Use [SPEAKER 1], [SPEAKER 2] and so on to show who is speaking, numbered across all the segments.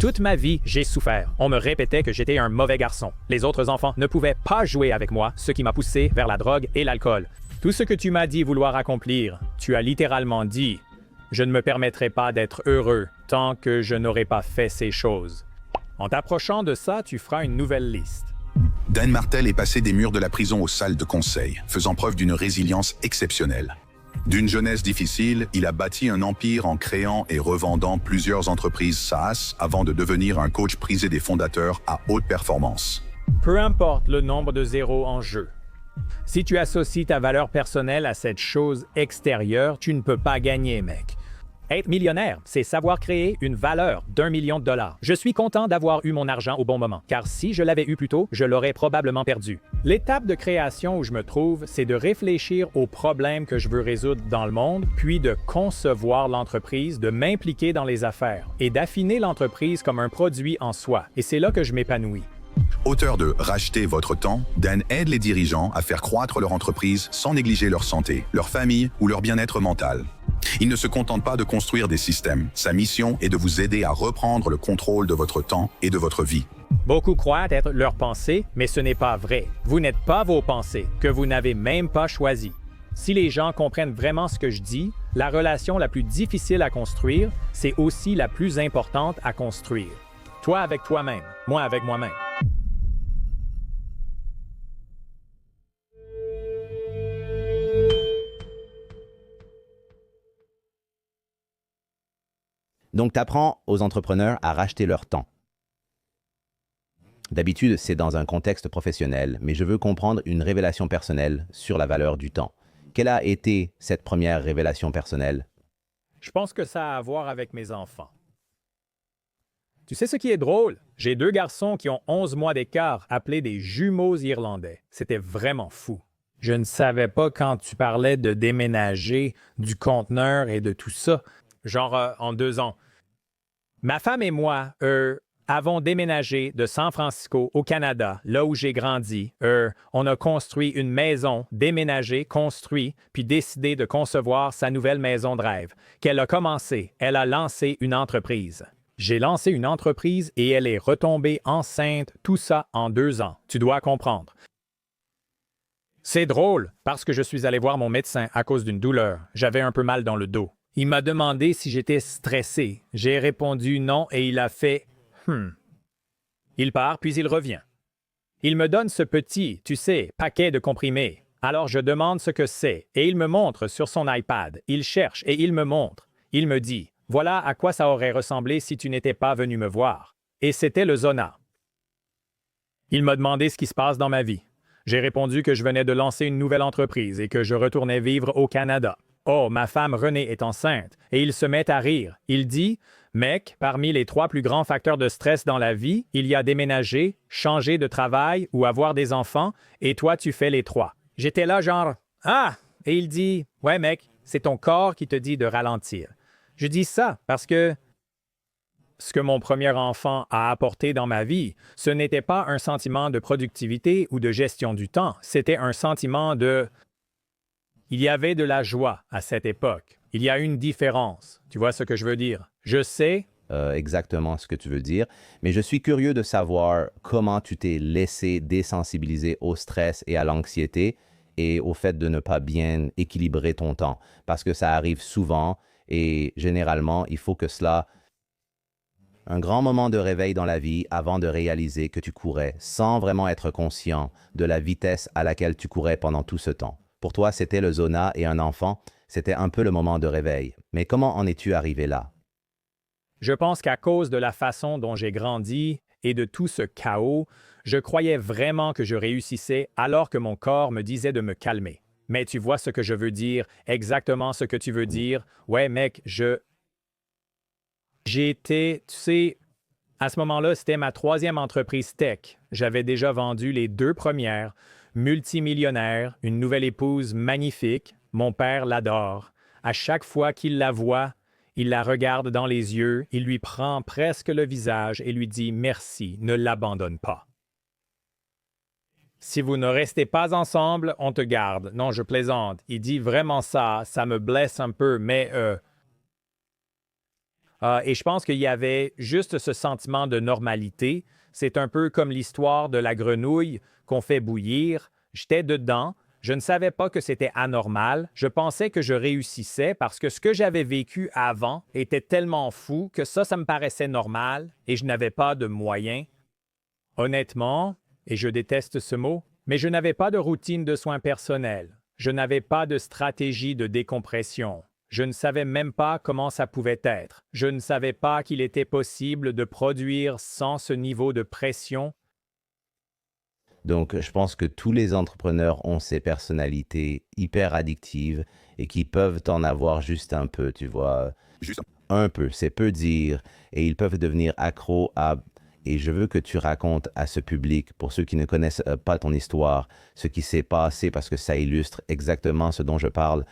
[SPEAKER 1] Toute ma vie, j'ai souffert. On me répétait que j'étais un mauvais garçon. Les autres enfants ne pouvaient pas jouer avec moi, ce qui m'a poussé vers la drogue et l'alcool. Tout ce que tu m'as dit vouloir accomplir, tu as littéralement dit « Je ne me permettrai pas d'être heureux tant que je n'aurai pas fait ces choses. » En t'approchant de ça, tu feras une nouvelle liste.
[SPEAKER 2] Dan Martel est passé des murs de la prison aux salles de conseil, faisant preuve d'une résilience exceptionnelle. D'une jeunesse difficile, il a bâti un empire en créant et revendant plusieurs entreprises SaaS avant de devenir un coach prisé des fondateurs à haute performance.
[SPEAKER 1] Peu importe le nombre de zéros en jeu. Si tu associes ta valeur personnelle à cette chose extérieure, tu ne peux pas gagner, mec. Être millionnaire, c'est savoir créer une valeur d'1 million de dollars. Je suis content d'avoir eu mon argent au bon moment, car si je l'avais eu plus tôt, je l'aurais probablement perdu. L'étape de création où je me trouve, c'est de réfléchir aux problèmes que je veux résoudre dans le monde, puis de concevoir l'entreprise, de m'impliquer dans les affaires et d'affiner l'entreprise comme un produit en soi. Et c'est là que je m'épanouis.
[SPEAKER 2] Auteur de Racheter votre temps, Dan aide les dirigeants à faire croître leur entreprise sans négliger leur santé, leur famille ou leur bien-être mental. Il ne se contente pas de construire des systèmes. Sa mission est de vous aider à reprendre le contrôle de votre temps et de votre vie.
[SPEAKER 1] Beaucoup croient être leurs pensées, mais ce n'est pas vrai. Vous n'êtes pas vos pensées, que vous n'avez même pas choisies. Si les gens comprennent vraiment ce que je dis, la relation la plus difficile à construire, c'est aussi la plus importante à construire. Toi avec toi-même, moi avec moi-même.
[SPEAKER 3] Donc, tu apprends aux entrepreneurs à racheter leur temps. D'habitude, c'est dans un contexte professionnel, mais je veux comprendre une révélation personnelle sur la valeur du temps. Quelle a été cette première révélation personnelle?
[SPEAKER 1] Je pense que ça a à voir avec mes enfants. Tu sais ce qui est drôle? J'ai 2 garçons qui ont 11 mois d'écart, appelés des jumeaux irlandais. C'était vraiment fou. Je ne savais pas quand tu parlais de déménager, du conteneur et de tout ça. Genre en 2 ans. Ma femme et moi, avons déménagé de San Francisco au Canada, là où j'ai grandi. On a construit une maison, déménagé, construit, puis décidé de concevoir sa nouvelle maison de rêve. Qu'elle a commencé, elle a lancé une entreprise. J'ai lancé une entreprise et elle est retombée enceinte, tout ça en 2 ans. Tu dois comprendre. C'est drôle, parce que je suis allé voir mon médecin à cause d'une douleur. J'avais un peu mal dans le dos. Il m'a demandé si j'étais stressé. J'ai répondu non et il a fait « Il part, puis il revient. Il me donne ce petit, tu sais, paquet de comprimés. Alors je demande ce que c'est et il me montre sur son iPad. Il cherche et il me montre. Il me dit « Voilà à quoi ça aurait ressemblé si tu n'étais pas venu me voir. » Et c'était le Zona. Il m'a demandé ce qui se passe dans ma vie. J'ai répondu que je venais de lancer une nouvelle entreprise et que je retournais vivre au Canada. Oh, ma femme Renée est enceinte, et il se met à rire. Il dit « Mec, parmi les 3 plus grands facteurs de stress dans la vie, il y a déménager, changer de travail ou avoir des enfants, et toi tu fais les 3. » J'étais là genre « Ah! » Et il dit « Ouais mec, c'est ton corps qui te dit de ralentir. » Je dis ça parce que ce que mon premier enfant a apporté dans ma vie, ce n'était pas un sentiment de productivité ou de gestion du temps, c'était un sentiment de... Il y avait de la joie à cette époque. Il y a une différence. Tu vois ce que je veux dire? Je sais...
[SPEAKER 3] Exactement ce que tu veux dire, mais je suis curieux de savoir comment tu t'es laissé désensibiliser au stress et à l'anxiété et au fait de ne pas bien équilibrer ton temps, parce que ça arrive souvent et généralement, il faut que cela... Un grand moment de réveil dans la vie avant de réaliser que tu courais sans vraiment être conscient de la vitesse à laquelle tu courais pendant tout ce temps. Pour toi, c'était le Zona et un enfant, c'était un peu le moment de réveil. Mais comment en es-tu arrivé là?
[SPEAKER 1] Je pense qu'à cause de la façon dont j'ai grandi et de tout ce chaos, je croyais vraiment que je réussissais alors que mon corps me disait de me calmer. Mais tu vois ce que je veux dire, exactement ce que tu veux dire. Ouais, mec, J'étais, tu sais, à ce moment-là, c'était ma 3e entreprise tech. J'avais déjà vendu les 2 premières, multimillionnaire, une nouvelle épouse magnifique. Mon père l'adore. À chaque fois qu'il la voit, il la regarde dans les yeux, il lui prend presque le visage et lui dit « Merci, ne l'abandonne pas. » Si vous ne restez pas ensemble, on te garde. Non, je plaisante. Il dit vraiment ça, ça me blesse un peu, mais Et je pense qu'il y avait juste ce sentiment de normalité. C'est un peu comme l'histoire de la grenouille qu'on fait bouillir. J'étais dedans. Je ne savais pas que c'était anormal. Je pensais que je réussissais parce que ce que j'avais vécu avant était tellement fou que ça me paraissait normal et je n'avais pas de moyens. Honnêtement, et je déteste ce mot, mais je n'avais pas de routine de soins personnels. Je n'avais pas de stratégie de décompression. Je ne savais même pas comment ça pouvait être. Je ne savais pas qu'il était possible de produire sans ce niveau de pression.
[SPEAKER 3] Donc, je pense que tous les entrepreneurs ont ces personnalités hyper addictives et qui peuvent en avoir juste un peu, tu vois.
[SPEAKER 2] Juste
[SPEAKER 3] Un peu, c'est peu dire, et ils peuvent devenir accros à... Et je veux que tu racontes à ce public, pour ceux qui ne connaissent pas ton histoire, ce qui s'est passé parce que ça illustre exactement ce dont je parle.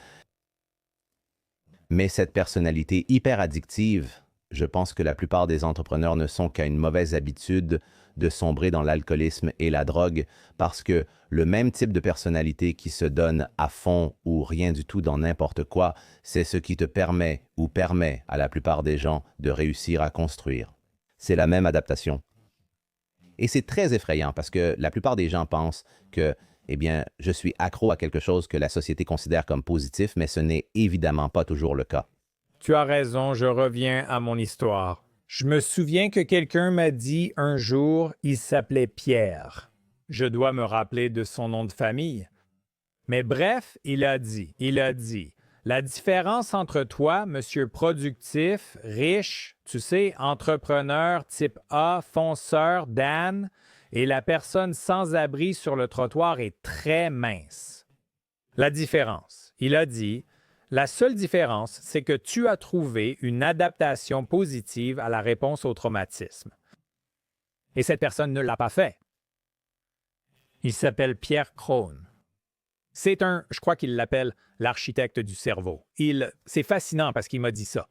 [SPEAKER 3] Mais cette personnalité hyper addictive, je pense que la plupart des entrepreneurs ne sont qu'à une mauvaise habitude de sombrer dans l'alcoolisme et la drogue parce que le même type de personnalité qui se donne à fond ou rien du tout dans n'importe quoi, c'est ce qui te permet ou permet à la plupart des gens de réussir à construire. C'est la même adaptation. Et c'est très effrayant parce que la plupart des gens pensent que, eh bien, je suis accro à quelque chose que la société considère comme positif, mais ce n'est évidemment pas toujours le cas.
[SPEAKER 1] Tu as raison, je reviens à mon histoire. Je me souviens que quelqu'un m'a dit un jour, il s'appelait Pierre. Je dois me rappeler de son nom de famille. Mais bref, il a dit, la différence entre toi, monsieur productif, riche, tu sais, entrepreneur type A, fonceur, Dan, et la personne sans abri sur le trottoir est très mince. La différence, il a dit, la seule différence, c'est que tu as trouvé une adaptation positive à la réponse au traumatisme. Et cette personne ne l'a pas fait. Il s'appelle Pierre Krohn. Je crois qu'il l'appelle l'architecte du cerveau. C'est fascinant parce qu'il m'a dit ça.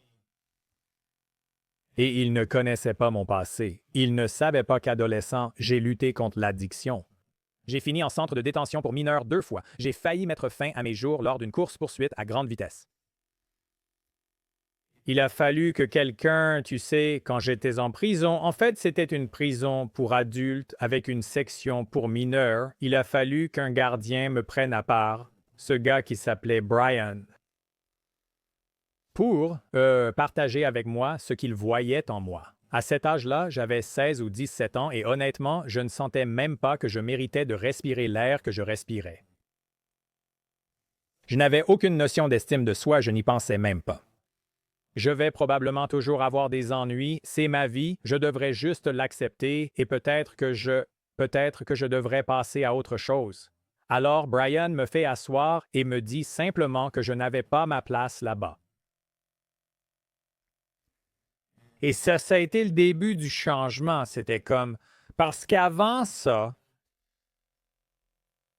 [SPEAKER 1] Et il ne connaissait pas mon passé. Il ne savait pas qu'adolescent, j'ai lutté contre l'addiction. J'ai fini en centre de détention pour mineurs 2 fois. J'ai failli mettre fin à mes jours lors d'une course-poursuite à grande vitesse. Il a fallu que quelqu'un, tu sais, quand j'étais en prison, en fait, c'était une prison pour adultes avec une section pour mineurs. Il a fallu qu'un gardien me prenne à part, ce gars qui s'appelait Brian, pour partager avec moi ce qu'il voyait en moi. À cet âge-là, j'avais 16 ou 17 ans et honnêtement, je ne sentais même pas que je méritais de respirer l'air que je respirais. Je n'avais aucune notion d'estime de soi, je n'y pensais même pas. Je vais probablement toujours avoir des ennuis, c'est ma vie, je devrais juste l'accepter et peut-être que je devrais passer à autre chose. Alors Brian me fait asseoir et me dit simplement que je n'avais pas ma place là-bas. Et ça a été le début du changement, c'était comme... Parce qu'avant ça,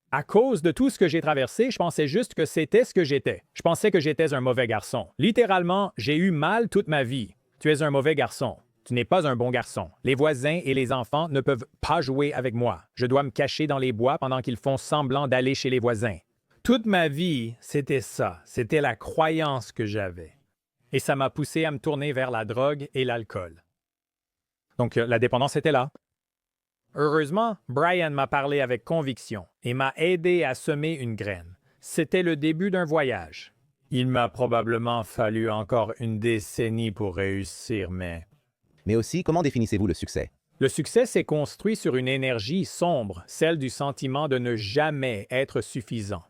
[SPEAKER 1] à cause de tout ce que j'ai traversé, je pensais juste que c'était ce que j'étais. Je pensais que j'étais un mauvais garçon. Littéralement, j'ai eu mal toute ma vie. Tu es un mauvais garçon. Tu n'es pas un bon garçon. Les voisins et les enfants ne peuvent pas jouer avec moi. Je dois me cacher dans les bois pendant qu'ils font semblant d'aller chez les voisins. Toute ma vie, c'était ça. C'était la croyance que j'avais. Et ça m'a poussé à me tourner vers la drogue et l'alcool. Donc, la dépendance était là. Heureusement, Brian m'a parlé avec conviction et m'a aidé à semer une graine. C'était le début d'un voyage. Il m'a probablement fallu encore une décennie pour réussir, mais...
[SPEAKER 3] Mais aussi, comment définissez-vous le succès?
[SPEAKER 1] Le succès s'est construit sur une énergie sombre, celle du sentiment de ne jamais être suffisant.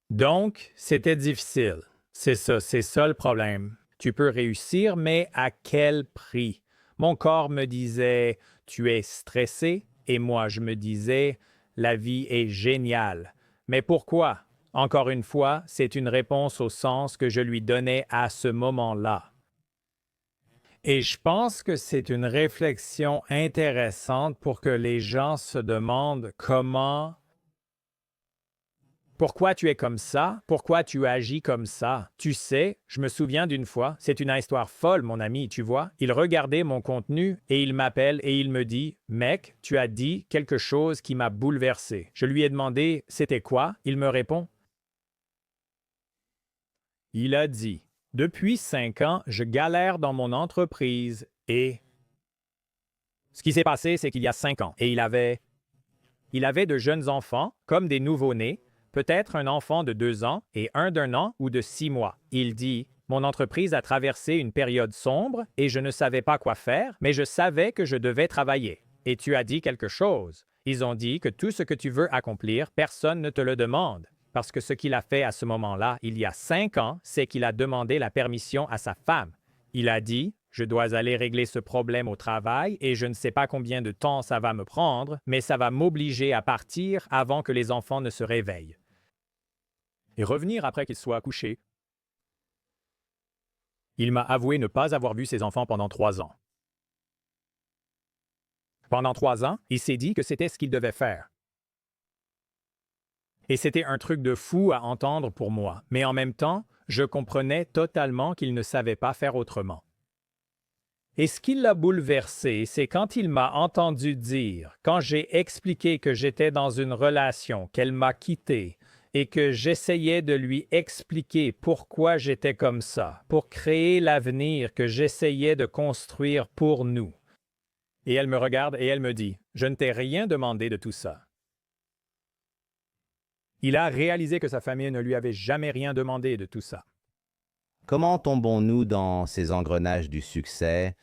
[SPEAKER 1] Donc, c'était difficile. C'est ça le problème. Tu peux réussir, mais à quel prix? Mon corps me disait « Tu es stressé » et moi je me disais « La vie est géniale ». Mais pourquoi? Encore une fois, c'est une réponse au sens que je lui donnais à ce moment-là. Et je pense que c'est une réflexion intéressante pour que les gens se demandent comment... Pourquoi tu es comme ça? Pourquoi tu agis comme ça? Tu sais, je me souviens d'une fois, c'est une histoire folle, mon ami, tu vois. Il regardait mon contenu et il m'appelle et il me dit « Mec, tu as dit quelque chose qui m'a bouleversé. » Je lui ai demandé « C'était quoi? » Il me répond « Il a dit Depuis 5 ans, je galère dans mon entreprise et... Ce qui s'est passé, c'est qu'il y a 5 ans, et il avait de jeunes enfants, comme des nouveau-nés, peut-être un enfant de 2 ans et un d'1 an ou de 6 mois. Il dit, mon entreprise a traversé une période sombre et je ne savais pas quoi faire, mais je savais que je devais travailler. Et tu as dit quelque chose. Ils ont dit que tout ce que tu veux accomplir, personne ne te le demande. Parce que ce qu'il a fait à ce moment-là, il y a 5 ans, c'est qu'il a demandé la permission à sa femme. Il a dit, je dois aller régler ce problème au travail et je ne sais pas combien de temps ça va me prendre, mais ça va m'obliger à partir avant que les enfants ne se réveillent. Et revenir après qu'ils soient couchés. Il m'a avoué ne pas avoir vu ses enfants pendant 3 ans. Pendant 3 ans, il s'est dit que c'était ce qu'il devait faire. Et c'était un truc de fou à entendre pour moi, mais en même temps, je comprenais totalement qu'il ne savait pas faire autrement. Et ce qui l'a bouleversé, c'est quand il m'a entendu dire, quand j'ai expliqué que j'étais dans une relation, qu'elle m'a quitté, et que j'essayais de lui expliquer pourquoi j'étais comme ça, pour créer l'avenir que j'essayais de construire pour nous. Et elle me regarde et elle me dit, « Je ne t'ai rien demandé de tout ça. » Il a réalisé que sa famille ne lui avait jamais rien demandé de tout ça.
[SPEAKER 3] Comment tombons-nous dans ces engrenages du succès?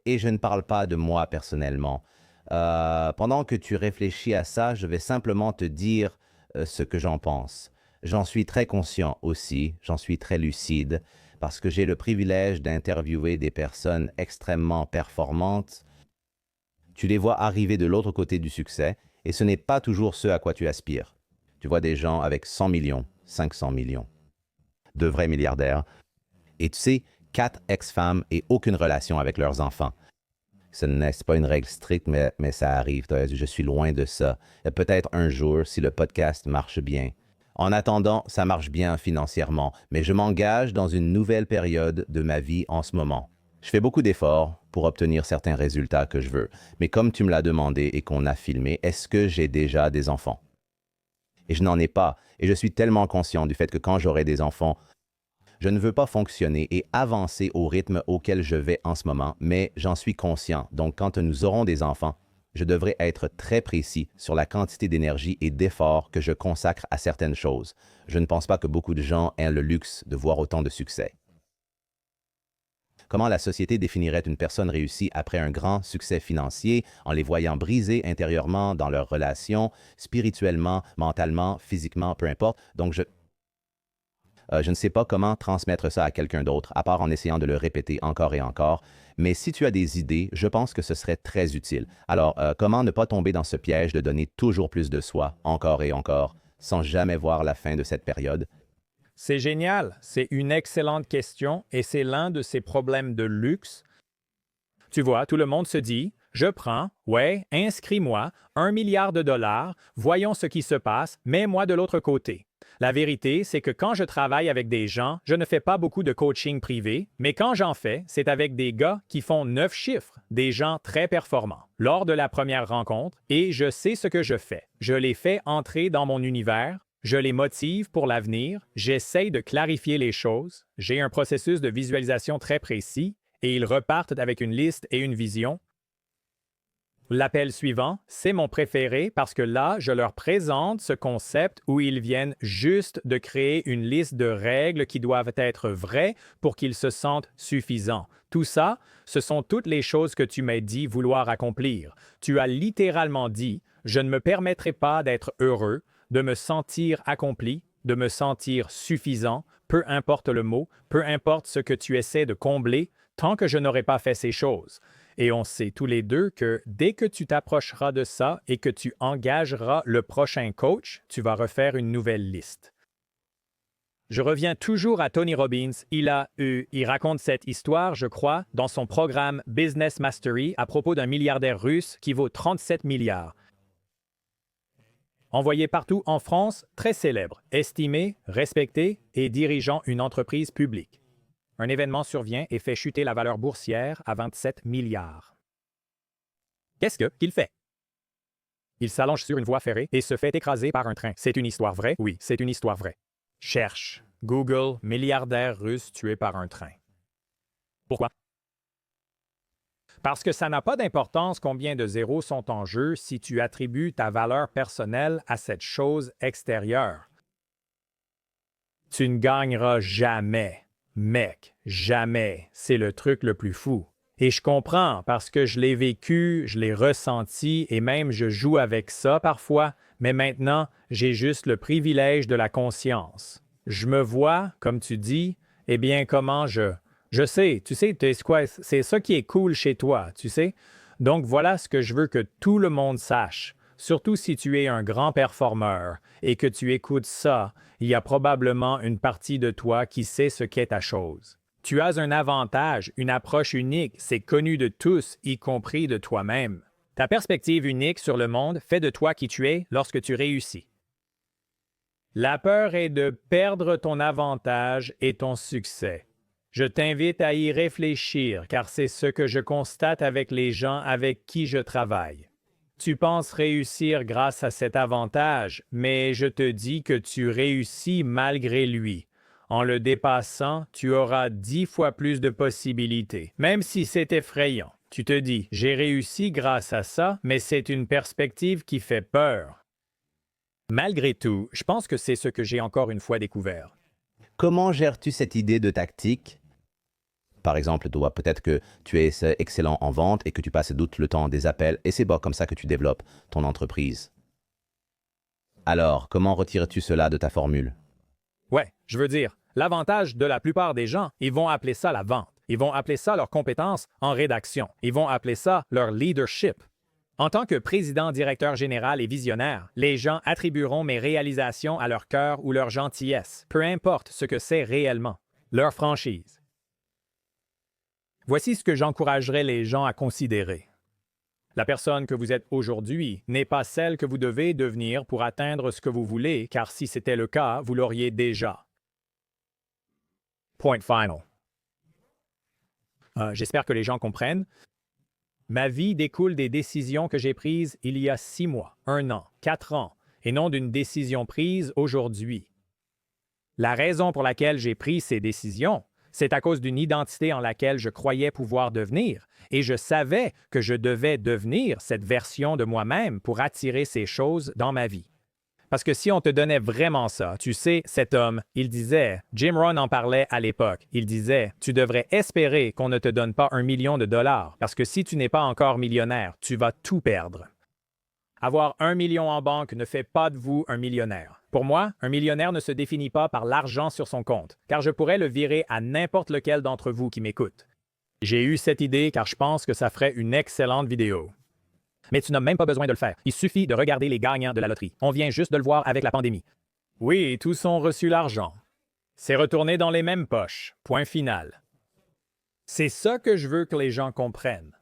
[SPEAKER 3] Et je ne parle pas de moi personnellement. Pendant que tu réfléchis à ça, je vais simplement te dire ce que j'en pense. J'en suis très conscient aussi, j'en suis très lucide, parce que j'ai le privilège d'interviewer des personnes extrêmement performantes. Tu les vois arriver de l'autre côté du succès, et ce n'est pas toujours ce à quoi tu aspires. Tu vois des gens avec 100 millions, 500 millions, de vrais milliardaires, et tu sais, 4 ex-femmes et aucune relation avec leurs enfants. Ce n'est pas une règle stricte, mais ça arrive. Je suis loin de ça. Peut-être un jour, si le podcast marche bien. En attendant, ça marche bien financièrement, mais je m'engage dans une nouvelle période de ma vie en ce moment. Je fais beaucoup d'efforts pour obtenir certains résultats que je veux. Mais comme tu me l'as demandé et qu'on a filmé, est-ce que j'ai déjà des enfants? Et je n'en ai pas. Et je suis tellement conscient du fait que quand j'aurai des enfants, je ne veux pas fonctionner et avancer au rythme auquel je vais en ce moment, mais j'en suis conscient. Donc, quand nous aurons des enfants, je devrais être très précis sur la quantité d'énergie et d'efforts que je consacre à certaines choses. Je ne pense pas que beaucoup de gens aient le luxe de voir autant de succès. Comment la société définirait une personne réussie après un grand succès financier en les voyant brisés intérieurement dans leurs relations, spirituellement, mentalement, physiquement, peu importe. Donc, je ne sais pas comment transmettre ça à quelqu'un d'autre, à part en essayant de le répéter encore et encore. Mais si tu as des idées, je pense que ce serait très utile. Alors, comment ne pas tomber dans ce piège de donner toujours plus de soi, encore et encore, sans jamais voir la fin de cette période?
[SPEAKER 1] C'est génial, c'est une excellente question et c'est l'un de ces problèmes de luxe. Tu vois, tout le monde se dit, je prends, ouais, inscris-moi, 1 milliard de dollars, voyons ce qui se passe, mets-moi de l'autre côté. La vérité, c'est que quand je travaille avec des gens, je ne fais pas beaucoup de coaching privé, mais quand j'en fais, c'est avec des gars qui font 9 chiffres, des gens très performants. Lors de la première rencontre, et je sais ce que je fais. Je les fais entrer dans mon univers, je les motive pour l'avenir, j'essaye de clarifier les choses, j'ai un processus de visualisation très précis, et ils repartent avec une liste et une vision. L'appel suivant, c'est mon préféré parce que là, je leur présente ce concept où ils viennent juste de créer une liste de règles qui doivent être vraies pour qu'ils se sentent suffisants. Tout ça, ce sont toutes les choses que tu m'as dit vouloir accomplir. Tu as littéralement dit, je ne me permettrai pas d'être heureux, de me sentir accompli, de me sentir suffisant, peu importe le mot, peu importe ce que tu essaies de combler, tant que je n'aurai pas fait ces choses. Et on sait tous les deux que dès que tu t'approcheras de ça et que tu engageras le prochain coach, tu vas refaire une nouvelle liste. Je reviens toujours à Tony Robbins. Il raconte cette histoire, je crois, dans son programme Business Mastery à propos d'un milliardaire russe qui vaut 37 milliards. Envoyé partout en France, très célèbre, estimé, respecté et dirigeant une entreprise publique. Un événement survient et fait chuter la valeur boursière à 27 milliards. Qu'est-ce qu'il fait? Il s'allonge sur une voie ferrée et se fait écraser par un train. C'est une histoire vraie? Oui, c'est une histoire vraie. Cherche. Google, milliardaire russe tué par un train. Pourquoi? Parce que ça n'a pas d'importance combien de zéros sont en jeu si tu attribues ta valeur personnelle à cette chose extérieure. Tu ne gagneras jamais. Mec, jamais. C'est le truc le plus fou. Et je comprends parce que je l'ai vécu, je l'ai ressenti et même je joue avec ça parfois, mais maintenant, j'ai juste le privilège de la conscience. Je me vois, comme tu dis, eh bien, comment Je sais, tu sais, c'est ça qui est cool chez toi, tu sais. Donc voilà ce que je veux que tout le monde sache. Surtout si tu es un grand performeur et que tu écoutes ça, il y a probablement une partie de toi qui sait ce qu'est ta chose. Tu as un avantage, une approche unique, c'est connu de tous, y compris de toi-même. Ta perspective unique sur le monde fait de toi qui tu es lorsque tu réussis. La peur est de perdre ton avantage et ton succès. Je t'invite à y réfléchir car c'est ce que je constate avec les gens avec qui je travaille. Tu penses réussir grâce à cet avantage, mais je te dis que tu réussis malgré lui. En le dépassant, tu auras 10 fois plus de possibilités, même si c'est effrayant. Tu te dis, j'ai réussi grâce à ça, mais c'est une perspective qui fait peur. Malgré tout, je pense que c'est ce que j'ai encore une fois découvert.
[SPEAKER 3] Comment gères-tu cette idée de tactique? Par exemple, toi, peut-être que tu es excellent en vente et que tu passes tout le temps des appels et c'est comme ça que tu développes ton entreprise. Alors, comment retires-tu cela de ta formule?
[SPEAKER 1] Ouais, je veux dire, l'avantage de la plupart des gens, ils vont appeler ça la vente. Ils vont appeler ça leur compétence en rédaction. Ils vont appeler ça leur leadership. En tant que président, directeur général et visionnaire, les gens attribueront mes réalisations à leur cœur ou leur gentillesse, peu importe ce que c'est réellement, leur franchise. Voici ce que j'encouragerais les gens à considérer. La personne que vous êtes aujourd'hui n'est pas celle que vous devez devenir pour atteindre ce que vous voulez, car si c'était le cas, vous l'auriez déjà. Point final. J'espère que les gens comprennent. Ma vie découle des décisions que j'ai prises il y a 6 mois, 1 an, 4 ans, et non d'une décision prise aujourd'hui. La raison pour laquelle j'ai pris ces décisions, c'est à cause d'une identité en laquelle je croyais pouvoir devenir, et je savais que je devais devenir cette version de moi-même pour attirer ces choses dans ma vie. Parce que si on te donnait vraiment ça, tu sais, cet homme, il disait, Jim Rohn en parlait à l'époque, il disait, tu devrais espérer qu'on ne te donne pas $1 million, parce que si tu n'es pas encore millionnaire, tu vas tout perdre. Avoir 1 million en banque ne fait pas de vous un millionnaire. Pour moi, un millionnaire ne se définit pas par l'argent sur son compte, car je pourrais le virer à n'importe lequel d'entre vous qui m'écoute. J'ai eu cette idée car je pense que ça ferait une excellente vidéo. Mais tu n'as même pas besoin de le faire. Il suffit de regarder les gagnants de la loterie. On vient juste de le voir avec la pandémie. Oui, tous ont reçu l'argent. C'est retourné dans les mêmes poches. Point final. C'est ça que je veux que les gens comprennent.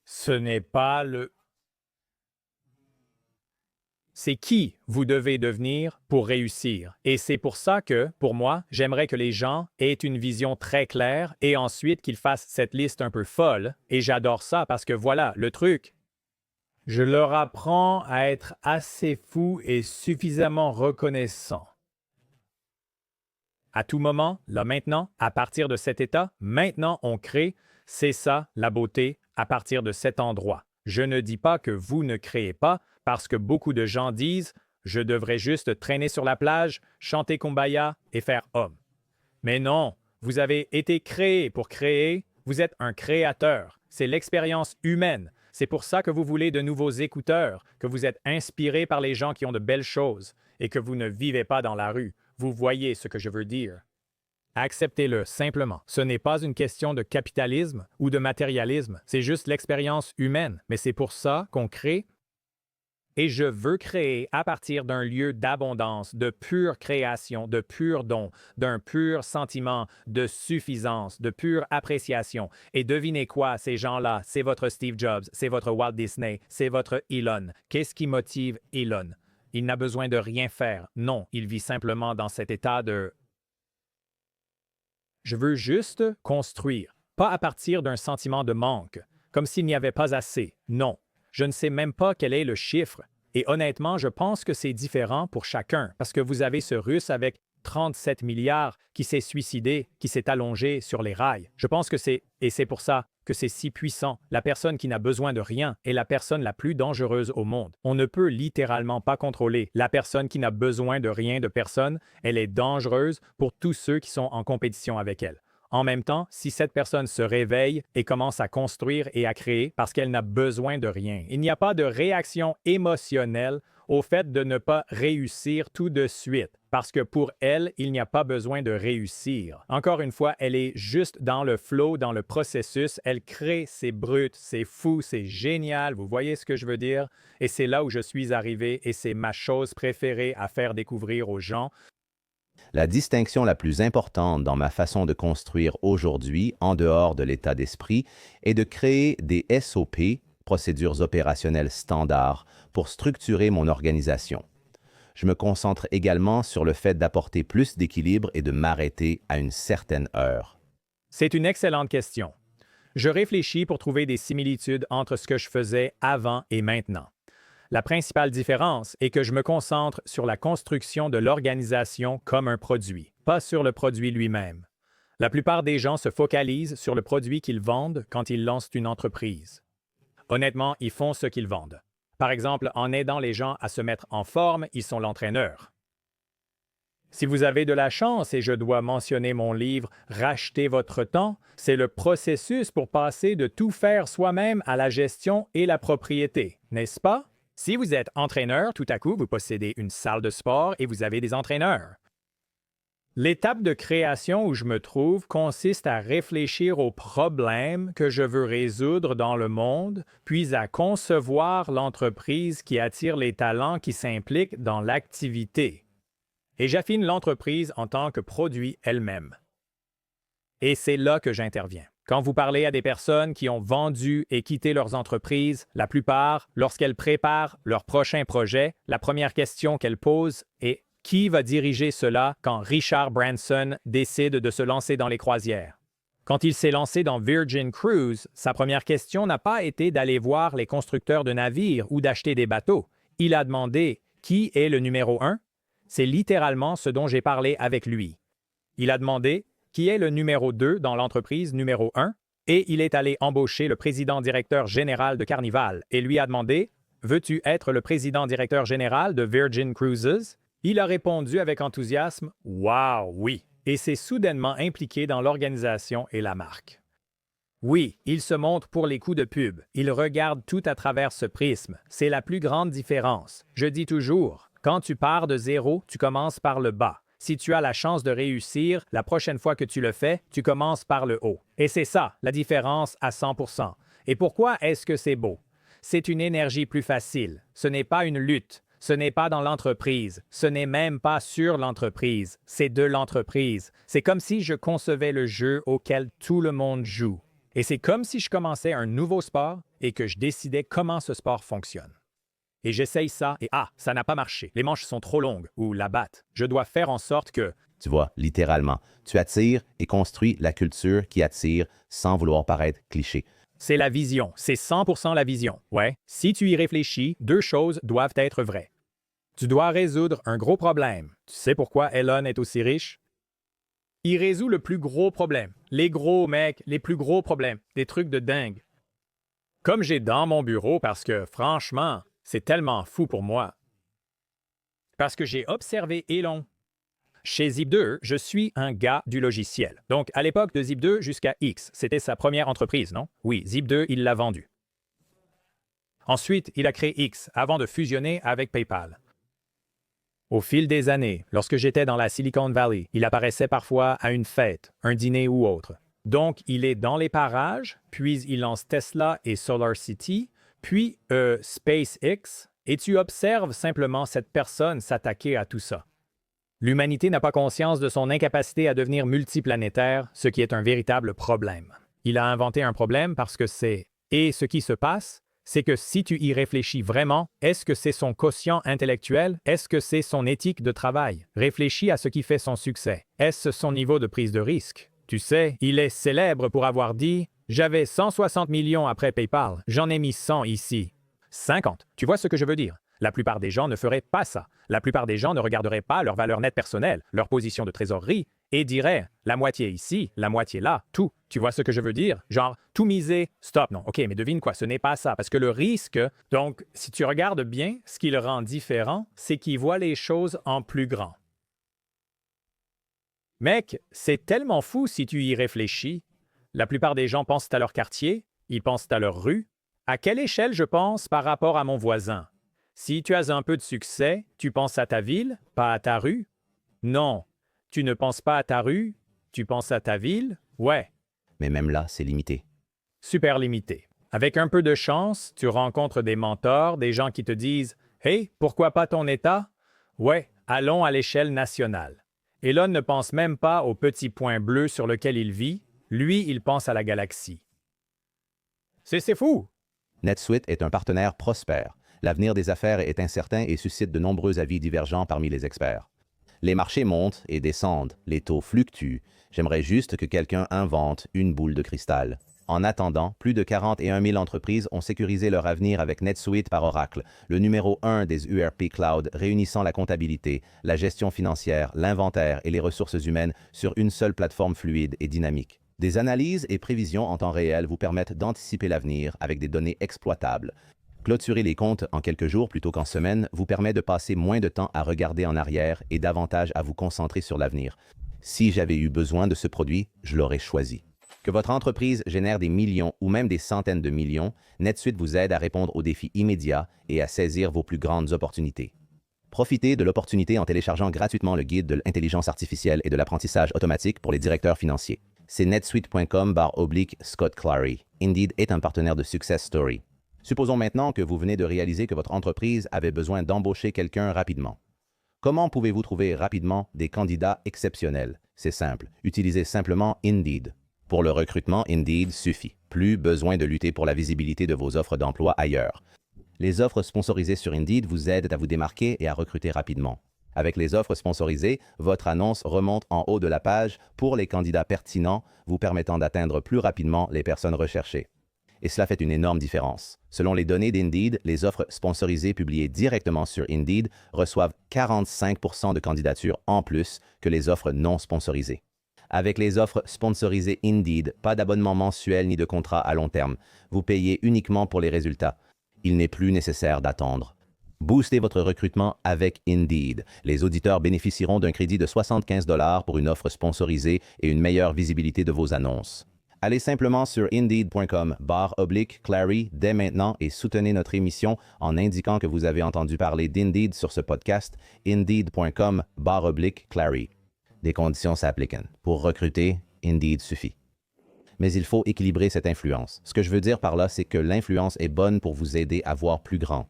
[SPEAKER 1] Ce n'est pas le... C'est qui vous devez devenir pour réussir. Et c'est pour ça que, pour moi, j'aimerais que les gens aient une vision très claire et ensuite qu'ils fassent cette liste un peu folle. Et j'adore ça parce que voilà, le truc. Je leur apprends à être assez fou et suffisamment reconnaissant. À tout moment, là maintenant, à partir de cet état, maintenant on crée, c'est ça la beauté, à partir de cet endroit. Je ne dis pas que vous ne créez pas, parce que beaucoup de gens disent « je devrais juste traîner sur la plage, chanter Kumbaya et faire homme ». Mais non, vous avez été créé pour créer, vous êtes un créateur. C'est l'expérience humaine. C'est pour ça que vous voulez de nouveaux écouteurs, que vous êtes inspiré par les gens qui ont de belles choses et que vous ne vivez pas dans la rue. Vous voyez ce que je veux dire. Acceptez-le simplement. Ce n'est pas une question de capitalisme ou de matérialisme. C'est juste l'expérience humaine. Mais c'est pour ça qu'on crée. Et je veux créer à partir d'un lieu d'abondance, de pure création, de pur don, d'un pur sentiment de suffisance, de pure appréciation. Et devinez quoi, ces gens-là, c'est votre Steve Jobs, c'est votre Walt Disney, c'est votre Elon. Qu'est-ce qui motive Elon? Il n'a besoin de rien faire. Non, il vit simplement dans cet état de... Je veux juste construire, pas à partir d'un sentiment de manque, comme s'il n'y avait pas assez. Non. Je ne sais même pas quel est le chiffre. Et honnêtement, je pense que c'est différent pour chacun, parce que vous avez ce russe avec 37 milliards, qui s'est suicidé, qui s'est allongé sur les rails. Je pense que c'est pour ça que c'est si puissant. La personne qui n'a besoin de rien est la personne la plus dangereuse au monde. On ne peut littéralement pas contrôler la personne qui n'a besoin de rien de personne. Elle est dangereuse pour tous ceux qui sont en compétition avec elle. En même temps, si cette personne se réveille et commence à construire et à créer parce qu'elle n'a besoin de rien, il n'y a pas de réaction émotionnelle au fait de ne pas réussir tout de suite, parce que pour elle, il n'y a pas besoin de réussir. Encore une fois, elle est juste dans le flow, dans le processus, elle crée, c'est brut, c'est fou, c'est génial, vous voyez ce que je veux dire? Et c'est là où je suis arrivé et c'est ma chose préférée à faire découvrir aux gens.
[SPEAKER 3] La distinction la plus importante dans ma façon de construire aujourd'hui, en dehors de l'état d'esprit, est de créer des SOP, procédures opérationnelles standards, pour structurer mon organisation. Je me concentre également sur le fait d'apporter plus d'équilibre et de m'arrêter à une certaine heure.
[SPEAKER 1] C'est une excellente question. Je réfléchis pour trouver des similitudes entre ce que je faisais avant et maintenant. La principale différence est que je me concentre sur la construction de l'organisation comme un produit, pas sur le produit lui-même. La plupart des gens se focalisent sur le produit qu'ils vendent quand ils lancent une entreprise. Honnêtement, ils font ce qu'ils vendent. Par exemple, en aidant les gens à se mettre en forme, ils sont l'entraîneur. Si vous avez de la chance, et je dois mentionner mon livre « Rachetez votre temps », c'est le processus pour passer de tout faire soi-même à la gestion et la propriété, n'est-ce pas? Si vous êtes entraîneur, tout à coup, vous possédez une salle de sport et vous avez des entraîneurs. L'étape de création où je me trouve consiste à réfléchir aux problèmes que je veux résoudre dans le monde, puis à concevoir l'entreprise qui attire les talents qui s'impliquent dans l'activité. Et j'affine l'entreprise en tant que produit elle-même. Et c'est là que j'interviens. Quand vous parlez à des personnes qui ont vendu et quitté leurs entreprises, la plupart, lorsqu'elles préparent leur prochain projet, la première question qu'elles posent est « Qui va diriger cela quand Richard Branson décide de se lancer dans les croisières? » Quand il s'est lancé dans Virgin Cruise, sa première question n'a pas été d'aller voir les constructeurs de navires ou d'acheter des bateaux. Il a demandé « Qui est le numéro 1? » C'est littéralement ce dont j'ai parlé avec lui. Il a demandé « Qui est le numéro 2 dans l'entreprise numéro 1? » Et il est allé embaucher le président-directeur général de Carnival et lui a demandé « Veux-tu être le président-directeur général de Virgin Cruises? » Il a répondu avec enthousiasme « Wow, oui !» et s'est soudainement impliqué dans l'organisation et la marque. Oui, il se montre pour les coups de pub. Il regarde tout à travers ce prisme. C'est la plus grande différence. Je dis toujours, quand tu pars de zéro, tu commences par le bas. Si tu as la chance de réussir, la prochaine fois que tu le fais, tu commences par le haut. Et c'est ça, la différence à 100%. Et pourquoi est-ce que c'est beau? C'est une énergie plus facile. Ce n'est pas une lutte. Ce n'est pas dans l'entreprise. Ce n'est même pas sur l'entreprise. C'est de l'entreprise. C'est comme si je concevais le jeu auquel tout le monde joue. Et c'est comme si je commençais un nouveau sport et que je décidais comment ce sport fonctionne. Et j'essaye ça et ça n'a pas marché. Les manches sont trop longues ou la batte. Je dois faire en sorte que...
[SPEAKER 3] Tu vois, littéralement, tu attires et construis la culture qui attire sans vouloir paraître cliché.
[SPEAKER 1] C'est la vision. C'est 100% la vision. Ouais. Si tu y réfléchis, deux choses doivent être vraies. Tu dois résoudre un gros problème. Tu sais pourquoi Elon est aussi riche? Il résout le plus gros problème. Les gros mecs, les plus gros problèmes. Des trucs de dingue. Comme j'ai dans mon bureau parce que, franchement, c'est tellement fou pour moi. Parce que j'ai observé Elon. Chez Zip2, je suis un gars du logiciel. Donc, à l'époque de Zip2 jusqu'à X, c'était sa première entreprise, non? Oui, Zip2, il l'a vendu. Ensuite, il a créé X avant de fusionner avec PayPal. Au fil des années, lorsque j'étais dans la Silicon Valley, il apparaissait parfois à une fête, un dîner ou autre. Donc, il est dans les parages, puis il lance Tesla et SolarCity, puis SpaceX, et tu observes simplement cette personne s'attaquer à tout ça. L'humanité n'a pas conscience de son incapacité à devenir multiplanétaire, ce qui est un véritable problème. Il a inventé un problème parce que c'est... Et ce qui se passe, c'est que si tu y réfléchis vraiment, est-ce que c'est son quotient intellectuel? Est-ce que c'est son éthique de travail? Réfléchis à ce qui fait son succès. Est-ce son niveau de prise de risque? Tu sais, il est célèbre pour avoir dit « J'avais 160 millions après PayPal, j'en ai mis 100 ici. » 50. Tu vois ce que je veux dire? La plupart des gens ne feraient pas ça. La plupart des gens ne regarderaient pas leur valeur nette personnelle, leur position de trésorerie, et diraient la moitié ici, la moitié là, tout. Tu vois ce que je veux dire? Genre, tout miser, stop. Non, ok, mais devine quoi, ce n'est pas ça. Parce que le risque, donc, si tu regardes bien, ce qui le rend différent, c'est qu'il voit les choses en plus grand. Mec, c'est tellement fou si tu y réfléchis. La plupart des gens pensent à leur quartier, ils pensent à leur rue. À quelle échelle je pense par rapport à mon voisin? Si tu as un peu de succès, tu penses à ta ville, pas à ta rue? Non. Tu ne penses pas à ta rue, tu penses à ta ville? Ouais.
[SPEAKER 3] Mais même là, c'est limité.
[SPEAKER 1] Super limité. Avec un peu de chance, tu rencontres des mentors, des gens qui te disent « Hey, pourquoi pas ton État? » Ouais, allons à l'échelle nationale. Elon ne pense même pas au petit point bleu sur lequel il vit, lui, il pense à la galaxie. C'est fou!
[SPEAKER 3] NetSuite est un partenaire prospère. L'avenir des affaires est incertain et suscite de nombreux avis divergents parmi les experts. Les marchés montent et descendent, les taux fluctuent. J'aimerais juste que quelqu'un invente une boule de cristal. En attendant, plus de 41 000 entreprises ont sécurisé leur avenir avec NetSuite par Oracle, le numéro 1 des ERP Cloud réunissant la comptabilité, la gestion financière, l'inventaire et les ressources humaines sur une seule plateforme fluide et dynamique. Des analyses et prévisions en temps réel vous permettent d'anticiper l'avenir avec des données exploitables. Clôturer les comptes en quelques jours plutôt qu'en semaines vous permet de passer moins de temps à regarder en arrière et davantage à vous concentrer sur l'avenir. Si j'avais eu besoin de ce produit, je l'aurais choisi. Que votre entreprise génère des millions ou même des centaines de millions, NetSuite vous aide à répondre aux défis immédiats et à saisir vos plus grandes opportunités. Profitez de l'opportunité en téléchargeant gratuitement le guide de l'intelligence artificielle et de l'apprentissage automatique pour les directeurs financiers. C'est netsuite.com/Scott Clary. Indeed est un partenaire de Success Story. Supposons maintenant que vous venez de réaliser que votre entreprise avait besoin d'embaucher quelqu'un rapidement. Comment pouvez-vous trouver rapidement des candidats exceptionnels? C'est simple, utilisez simplement Indeed. Pour le recrutement, Indeed suffit. Plus besoin de lutter pour la visibilité de vos offres d'emploi ailleurs. Les offres sponsorisées sur Indeed vous aident à vous démarquer et à recruter rapidement. Avec les offres sponsorisées, votre annonce remonte en haut de la page pour les candidats pertinents, vous permettant d'atteindre plus rapidement les personnes recherchées. Et cela fait une énorme différence. Selon les données d'Indeed, les offres sponsorisées publiées directement sur Indeed reçoivent 45% de candidatures en plus que les offres non sponsorisées. Avec les offres sponsorisées Indeed, pas d'abonnement mensuel ni de contrat à long terme. Vous payez uniquement pour les résultats. Il n'est plus nécessaire d'attendre. Boostez votre recrutement avec Indeed. Les auditeurs bénéficieront d'un crédit de 75 $ pour une offre sponsorisée et une meilleure visibilité de vos annonces. Allez simplement sur Indeed.com/Clary dès maintenant et soutenez notre émission en indiquant que vous avez entendu parler d'Indeed sur ce podcast. Indeed.com/Clary. Des conditions s'appliquent. Pour recruter, Indeed suffit. Mais il faut équilibrer cette influence. Ce que je veux dire par là, c'est que l'influence est bonne pour vous aider à voir plus grand.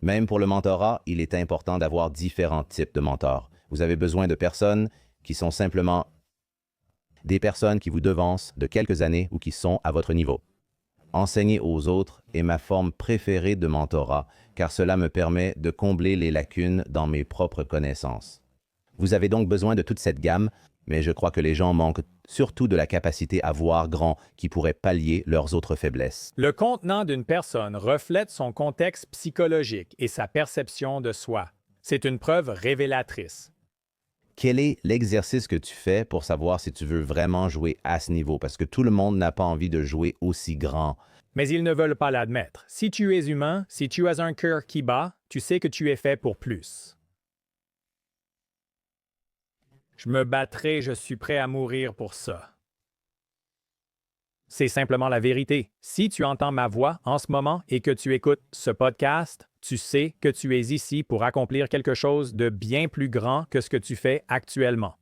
[SPEAKER 3] Même pour le mentorat, il est important d'avoir différents types de mentors. Vous avez besoin de personnes qui sont simplement des personnes qui vous devancent de quelques années ou qui sont à votre niveau. Enseigner aux autres est ma forme préférée de mentorat, car cela me permet de combler les lacunes dans mes propres connaissances. Vous avez donc besoin de toute cette gamme, mais je crois que les gens manquent surtout de la capacité à voir grand qui pourrait pallier leurs autres faiblesses.
[SPEAKER 1] Le contenant d'une personne reflète son contexte psychologique et sa perception de soi. C'est une preuve révélatrice.
[SPEAKER 3] Quel est l'exercice que tu fais pour savoir si tu veux vraiment jouer à ce niveau? Parce que tout le monde n'a pas envie de jouer aussi grand.
[SPEAKER 1] Mais ils ne veulent pas l'admettre. Si tu es humain, si tu as un cœur qui bat, tu sais que tu es fait pour plus. Je me battrai, je suis prêt à mourir pour ça. C'est simplement la vérité. Si tu entends ma voix en ce moment et que tu écoutes ce podcast, tu sais que tu es ici pour accomplir quelque chose de bien plus grand que ce que tu fais actuellement.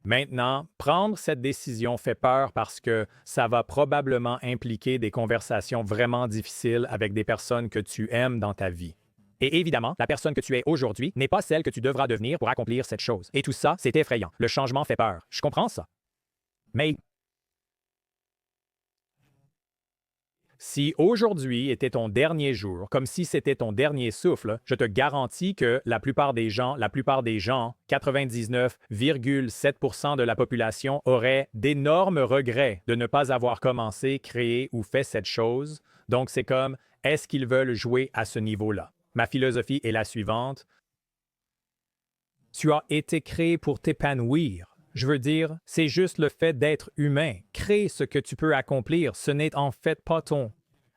[SPEAKER 1] Maintenant, prendre cette décision fait peur parce que ça va probablement impliquer des conversations vraiment difficiles avec des personnes que tu aimes dans ta vie. Et évidemment, la personne que tu es aujourd'hui n'est pas celle que tu devras devenir pour accomplir cette chose. Et tout ça, c'est effrayant. Le changement fait peur. Je comprends ça. Mais si aujourd'hui était ton dernier jour, comme si c'était ton dernier souffle, je te garantis que la plupart des gens, 99,7% de la population auraient d'énormes regrets de ne pas avoir commencé, créé ou fait cette chose Donc c'est comme, est-ce qu'ils veulent jouer à ce niveau-là? Ma philosophie est la suivante. Tu as été créé pour t'épanouir. Je veux dire, c'est juste le fait d'être humain. Crée ce que tu peux accomplir, ce n'est en fait pas ton.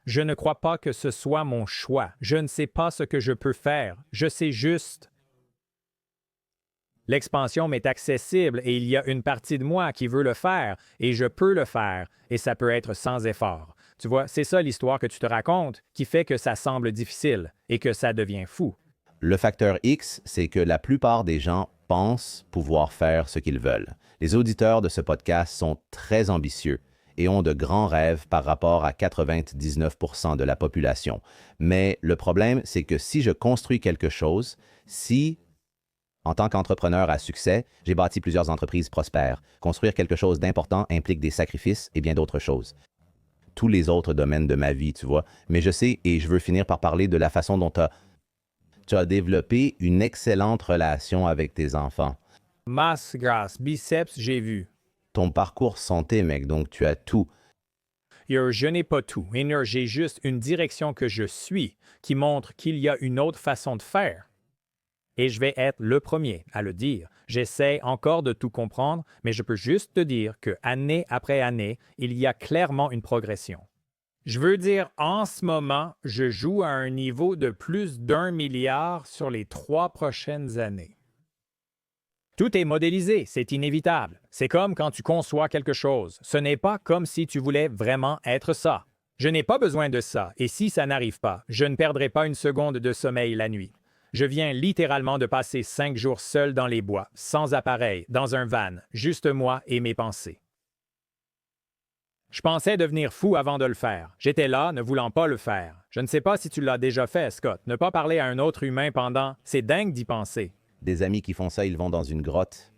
[SPEAKER 1] Je ne crois pas que ce soit mon choix. Je ne sais pas ce que je peux faire. Je sais juste. L'expansion m'est accessible et il y a une partie de moi qui veut le faire et je peux le faire et ça peut être sans effort. Tu vois, c'est ça l'histoire que tu te racontes qui fait que ça semble difficile et que ça devient fou.
[SPEAKER 3] Le facteur X, c'est que la plupart des gens pensent pouvoir faire ce qu'ils veulent. Les auditeurs de ce podcast sont très ambitieux et ont de grands rêves par rapport à 99% de la population. Mais le problème, c'est que si je construis quelque chose, en tant qu'entrepreneur à succès, j'ai bâti plusieurs entreprises prospères. Construire quelque chose d'important implique des sacrifices et bien d'autres choses. Tous les autres domaines de ma vie, tu vois. Mais je sais, et je veux finir par parler de la façon dont tu as développé une excellente relation avec tes enfants.
[SPEAKER 1] Masse grasse, biceps, j'ai vu.
[SPEAKER 3] Ton parcours santé, mec, donc tu as tout.
[SPEAKER 1] Je n'ai pas tout. J'ai juste une direction que je suis qui montre qu'il y a une autre façon de faire. Et je vais être le premier à le dire. J'essaie encore de tout comprendre, mais je peux juste te dire que année après année, il y a clairement une progression. Je veux dire, en ce moment, je joue à un niveau de plus d'1 milliard sur les 3 prochaines années. Tout est modélisé, c'est inévitable. C'est comme quand tu conçois quelque chose. Ce n'est pas comme si tu voulais vraiment être ça. Je n'ai pas besoin de ça, et si ça n'arrive pas, je ne perdrai pas une seconde de sommeil la nuit. Je viens littéralement de passer 5 jours seul dans les bois, sans appareil, dans un van, juste moi et mes pensées. Je pensais devenir fou avant de le faire. J'étais là, ne voulant pas le faire. Je ne sais pas si tu l'as déjà fait, Scott. Ne pas parler à un autre humain pendant... C'est dingue d'y penser.
[SPEAKER 3] Des amis qui font ça, ils vont dans une grotte.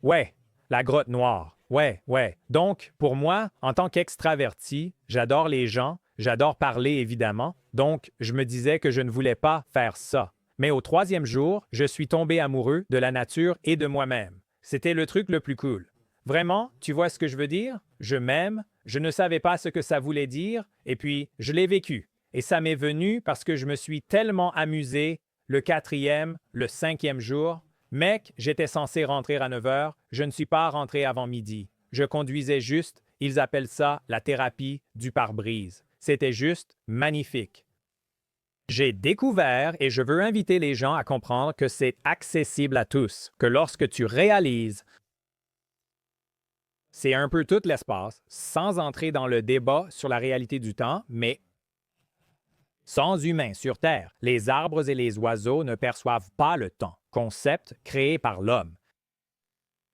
[SPEAKER 1] Ouais, la grotte noire. Ouais. Donc, pour moi, en tant qu'extraverti, j'adore les gens, j'adore parler évidemment, donc je me disais que je ne voulais pas faire ça. Mais au 3e jour, je suis tombé amoureux de la nature et de moi-même. C'était le truc le plus cool. Vraiment, tu vois ce que je veux dire? Je m'aime, je ne savais pas ce que ça voulait dire, et puis je l'ai vécu. Et ça m'est venu parce que je me suis tellement amusé le 4e, le 5e jour. Mec, j'étais censé rentrer à 9 heures, je ne suis pas rentré avant midi. Je conduisais juste, ils appellent ça la thérapie du pare-brise. C'était juste magnifique. J'ai découvert et je veux inviter les gens à comprendre que c'est accessible à tous, que lorsque tu réalises, c'est un peu tout l'espace, sans entrer dans le débat sur la réalité du temps, mais sans humains sur Terre, les arbres et les oiseaux ne perçoivent pas le temps, concept créé par l'homme.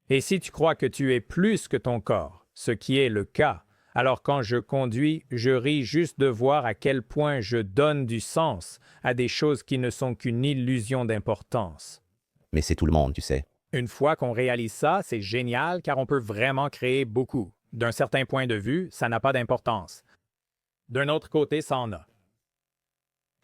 [SPEAKER 1] Et si tu crois que tu es plus que ton corps, ce qui est le cas, alors quand je conduis, je ris juste de voir à quel point je donne du sens à des choses qui ne sont qu'une illusion d'importance.
[SPEAKER 3] Mais c'est tout le monde, tu sais.
[SPEAKER 1] Une fois qu'on réalise ça, c'est génial car on peut vraiment créer beaucoup. D'un certain point de vue, ça n'a pas d'importance. D'un autre côté, ça en a.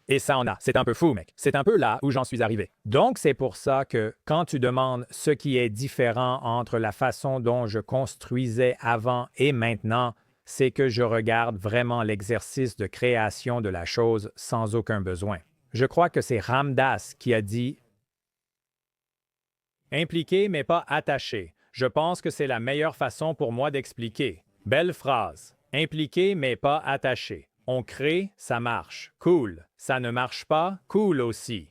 [SPEAKER 1] Et ça en a. C'est un peu fou, mec. C'est un peu là où j'en suis arrivé. Donc, c'est pour ça que quand tu demandes ce qui est différent entre la façon dont je construisais avant et maintenant, c'est que je regarde vraiment l'exercice de création de la chose sans aucun besoin. Je crois que c'est Ramdas qui a dit « Impliqué mais pas attaché. Je pense que c'est la meilleure façon pour moi d'expliquer. Belle phrase. Impliqué mais pas attaché. On crée, ça marche. Cool. Ça ne marche pas, cool aussi. »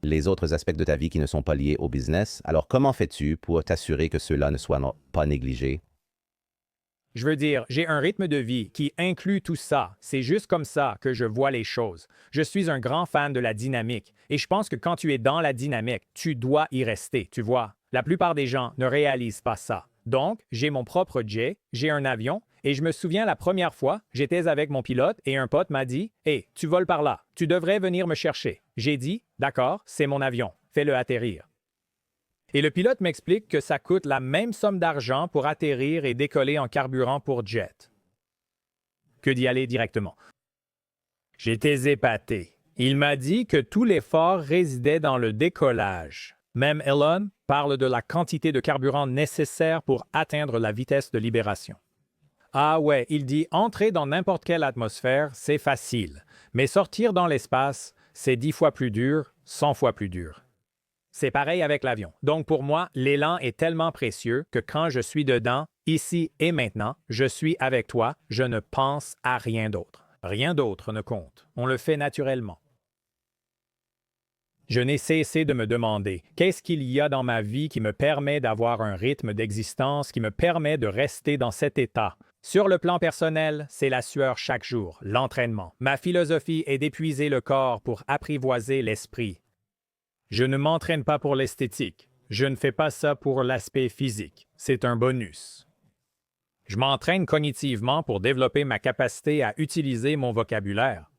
[SPEAKER 3] Les autres aspects de ta vie qui ne sont pas liés au business, alors comment fais-tu pour t'assurer que ceux-là ne soient pas négligés?
[SPEAKER 1] Je veux dire, j'ai un rythme de vie qui inclut tout ça. C'est juste comme ça que je vois les choses. Je suis un grand fan de la dynamique et je pense que quand tu es dans la dynamique, tu dois y rester, tu vois. La plupart des gens ne réalisent pas ça. Donc, j'ai mon propre jet, j'ai un avion et je me souviens la première fois, j'étais avec mon pilote et un pote m'a dit « Hey, tu voles par là, tu devrais venir me chercher. » J'ai dit « D'accord, c'est mon avion, fais-le atterrir. » Et le pilote m'explique que ça coûte la même somme d'argent pour atterrir et décoller en carburant pour jet que d'y aller directement. J'étais épaté. Il m'a dit que tout l'effort résidait dans le décollage. Même Elon parle de la quantité de carburant nécessaire pour atteindre la vitesse de libération. Ah ouais, il dit entrer dans n'importe quelle atmosphère, c'est facile. Mais sortir dans l'espace, c'est 10 fois plus dur, 100 fois plus dur. C'est pareil avec l'avion. Donc pour moi, l'élan est tellement précieux que quand je suis dedans, ici et maintenant, je suis avec toi, je ne pense à rien d'autre. Rien d'autre ne compte. On le fait naturellement. Je n'ai cessé de me demander qu'est-ce qu'il y a dans ma vie qui me permet d'avoir un rythme d'existence, qui me permet de rester dans cet état. Sur le plan personnel, c'est la sueur chaque jour, l'entraînement. Ma philosophie est d'épuiser le corps pour apprivoiser l'esprit. Je ne m'entraîne pas pour l'esthétique. Je ne fais pas ça pour l'aspect physique. C'est un bonus. Je m'entraîne cognitivement pour développer ma capacité à utiliser mon vocabulaire.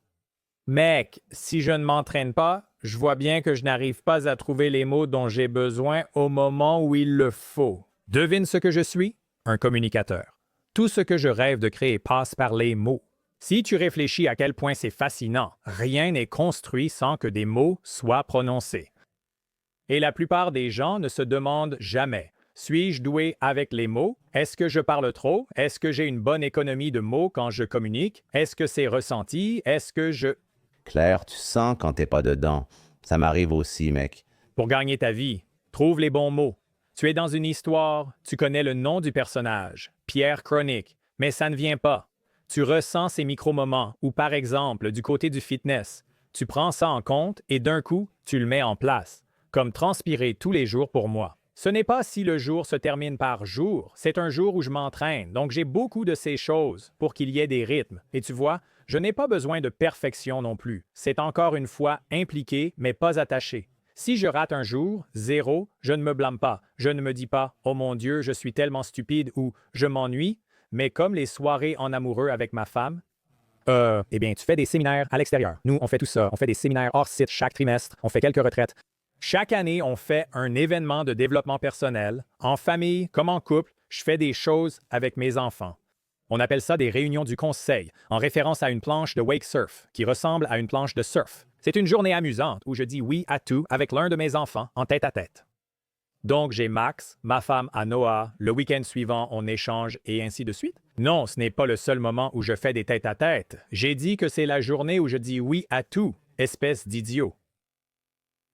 [SPEAKER 1] Mec, si je ne m'entraîne pas, je vois bien que je n'arrive pas à trouver les mots dont j'ai besoin au moment où il le faut. Devine ce que je suis? Un communicateur. Tout ce que je rêve de créer passe par les mots. Si tu réfléchis à quel point c'est fascinant, rien n'est construit sans que des mots soient prononcés. Et la plupart des gens ne se demandent jamais: suis-je doué avec les mots? Est-ce que je parle trop? Est-ce que j'ai une bonne économie de mots quand je communique? Est-ce que c'est ressenti? Est-ce que je...
[SPEAKER 3] Claire, tu sens quand t'es pas dedans. Ça m'arrive aussi, mec.
[SPEAKER 1] Pour gagner ta vie, trouve les bons mots. Tu es dans une histoire, tu connais le nom du personnage, Pierre Chronique, mais ça ne vient pas. Tu ressens ces micro-moments où, par exemple, du côté du fitness, tu prends ça en compte et d'un coup, tu le mets en place, comme transpirer tous les jours pour moi. Ce n'est pas si le jour se termine par jour, c'est un jour où je m'entraîne, donc j'ai beaucoup de ces choses pour qu'il y ait des rythmes. Et tu vois, je n'ai pas besoin de perfection non plus. C'est encore une fois impliqué, mais pas attaché. Si je rate un jour, 0, je ne me blâme pas. Je ne me dis pas « Oh mon Dieu, je suis tellement stupide » ou « Je m'ennuie », mais comme les soirées en amoureux avec ma femme, eh bien, tu fais des séminaires à l'extérieur. Nous, on fait tout ça. On fait des séminaires hors site chaque trimestre. On fait quelques retraites. Chaque année, on fait un événement de développement personnel. En famille, comme en couple, je fais des choses avec mes enfants. On appelle ça des réunions du conseil, en référence à une planche de wake surf, qui ressemble à une planche de surf. C'est une journée amusante où je dis oui à tout avec l'un de mes enfants en tête à tête. Donc, j'ai Max, ma femme à Noah, le week-end suivant, on échange et ainsi de suite. Non, ce n'est pas le seul moment où je fais des tête à tête. J'ai dit que c'est la journée où je dis oui à tout, espèce d'idiot.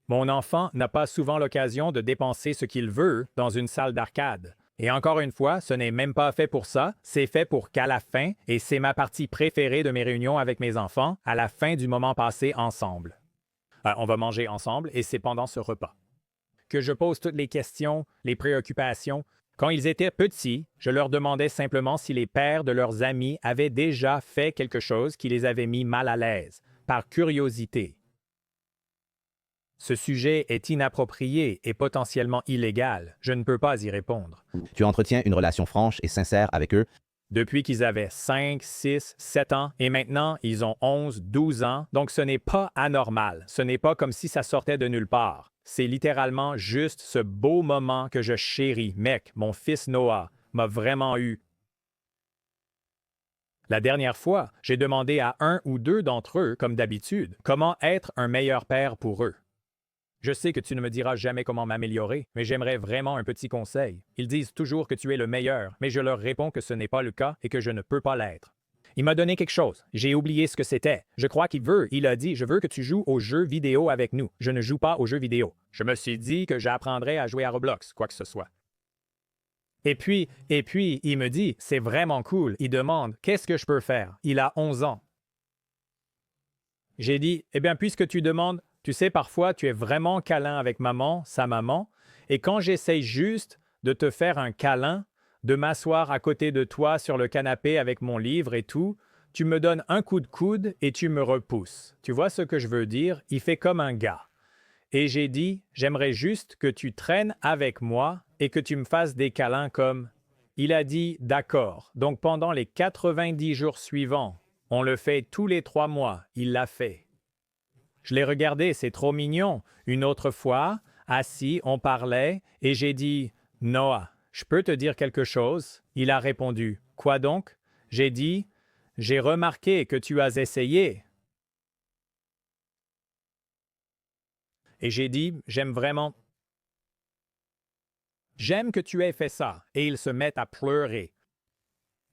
[SPEAKER 1] Mon enfant n'a pas souvent l'occasion de dépenser ce qu'il veut dans une salle d'arcade. Et encore une fois, ce n'est même pas fait pour ça, c'est fait pour qu'à la fin, et c'est ma partie préférée de mes réunions avec mes enfants, à la fin du moment passé ensemble. On va manger ensemble et c'est pendant ce repas que je pose toutes les questions, les préoccupations. Quand ils étaient petits, je leur demandais simplement si les pères de leurs amis avaient déjà fait quelque chose qui les avait mis mal à l'aise, par curiosité. Ce sujet est inapproprié et potentiellement illégal. Je ne peux pas y répondre.
[SPEAKER 3] Tu entretiens une relation franche et sincère avec eux.
[SPEAKER 1] Depuis qu'ils avaient 5, 6, 7 ans, et maintenant, ils ont 11, 12 ans, donc ce n'est pas anormal. Ce n'est pas comme si ça sortait de nulle part. C'est littéralement juste ce beau moment que je chéris. Mec, mon fils Noah m'a vraiment eu. La dernière fois, j'ai demandé à un ou deux d'entre eux, comme d'habitude, comment être un meilleur père pour eux. Je sais que tu ne me diras jamais comment m'améliorer, mais j'aimerais vraiment un petit conseil. Ils disent toujours que tu es le meilleur, mais je leur réponds que ce n'est pas le cas et que je ne peux pas l'être. Il m'a donné quelque chose. J'ai oublié ce que c'était. Je crois il a dit « Je veux que tu joues aux jeux vidéo avec nous. Je ne joue pas aux jeux vidéo. » Je me suis dit que j'apprendrais à jouer à Roblox, quoi que ce soit. Et puis, il me dit « C'est vraiment cool. » Il demande « Qu'est-ce que je peux faire? » Il a 11 ans. J'ai dit « Eh bien, puisque tu demandes, tu sais, parfois, tu es vraiment câlin avec maman, sa maman, et quand j'essaye juste de te faire un câlin, de m'asseoir à côté de toi sur le canapé avec mon livre et tout, tu me donnes un coup de coude et tu me repousses. Tu vois ce que je veux dire? Il fait comme un gars. Et j'ai dit, j'aimerais juste que tu traînes avec moi et que tu me fasses des câlins comme... Il a dit, d'accord. Donc pendant les 90 jours suivants, on le fait tous les 3 mois. Il l'a fait. Je l'ai regardé, c'est trop mignon. Une autre fois, assis, on parlait et j'ai dit, Noah, je peux te dire quelque chose? Il a répondu, quoi donc? J'ai dit, j'ai remarqué que tu as essayé. Et j'ai dit, j'aime vraiment. J'aime que tu aies fait ça. Et ils se mettent à pleurer.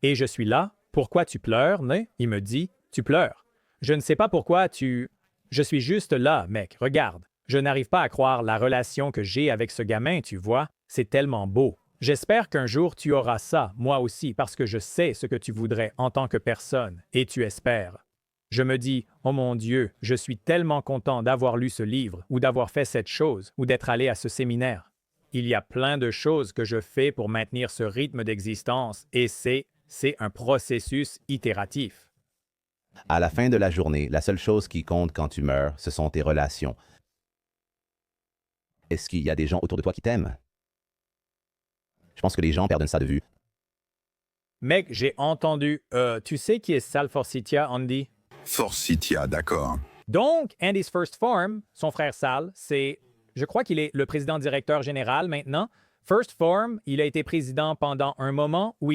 [SPEAKER 1] Et je suis là. Pourquoi tu pleures, né? Il me dit, tu pleures. Je ne sais pas pourquoi tu... Je suis juste là, mec, regarde. Je n'arrive pas à croire la relation que j'ai avec ce gamin, tu vois. C'est tellement beau. J'espère qu'un jour tu auras ça, moi aussi, parce que je sais ce que tu voudrais en tant que personne, et tu espères. Je me dis, oh mon Dieu, je suis tellement content d'avoir lu ce livre, ou d'avoir fait cette chose, ou d'être allé à ce séminaire. Il y a plein de choses que je fais pour maintenir ce rythme d'existence, et c'est un processus itératif.
[SPEAKER 3] À la fin de la journée, la seule chose qui compte quand tu meurs, ce sont tes relations. Est-ce qu'il y a des gens autour de toi qui t'aiment? Je pense que les gens perdent ça de vue.
[SPEAKER 1] Mec, j'ai entendu, tu sais qui est Sal Forsythia, Andy?
[SPEAKER 2] Forsythia, d'accord.
[SPEAKER 1] Donc, Andy's First Form, son frère Sal, je crois qu'il est le président-directeur général maintenant. First Form, il a été président pendant un moment où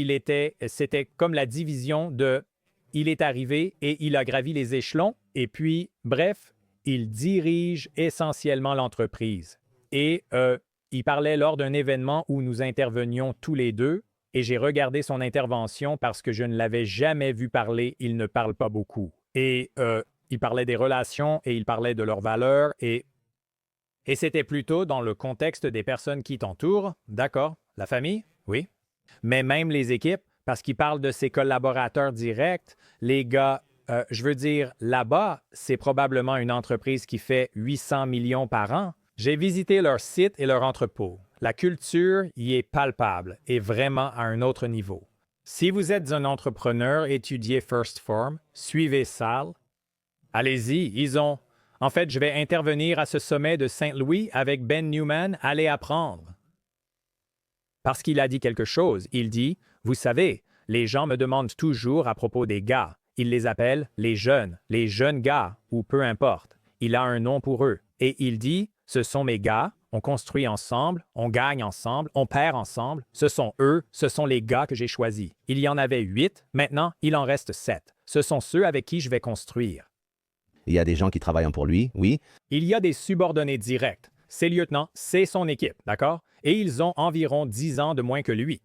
[SPEAKER 1] c'était comme la division de, il est arrivé et il a gravi les échelons, et puis, bref, il dirige essentiellement l'entreprise. Et il parlait lors d'un événement où nous intervenions tous les deux, et j'ai regardé son intervention parce que je ne l'avais jamais vu parler, il ne parle pas beaucoup. Et il parlait des relations et il parlait de leurs valeurs et c'était plutôt dans le contexte des personnes qui t'entourent, d'accord, la famille, oui, mais même les équipes, parce qu'il parle de ses collaborateurs directs, les gars, je veux dire, là-bas, c'est probablement une entreprise qui fait 800 millions par an. J'ai visité leur site et leur entrepôt. La culture y est palpable et vraiment à un autre niveau. Si vous êtes un entrepreneur, étudiez First Form, suivez Sal. Allez-y, En fait, je vais intervenir à ce sommet de Saint-Louis avec Ben Newman, allez apprendre. Parce qu'il a dit quelque chose, il dit, vous savez, les gens me demandent toujours à propos des gars. Ils les appellent les jeunes gars, ou peu importe. Il a un nom pour eux. Et il dit, ce sont mes gars, on construit ensemble, on gagne ensemble, on perd ensemble. Ce sont eux, ce sont les gars que j'ai choisis. Il y en avait 8, maintenant il en reste 7. Ce sont ceux avec qui je vais construire.
[SPEAKER 3] Il y a des gens qui travaillent pour lui, oui.
[SPEAKER 1] Il y a des subordonnés directs. Ses lieutenants, c'est son équipe, d'accord? Et ils ont environ 10 ans de moins que lui.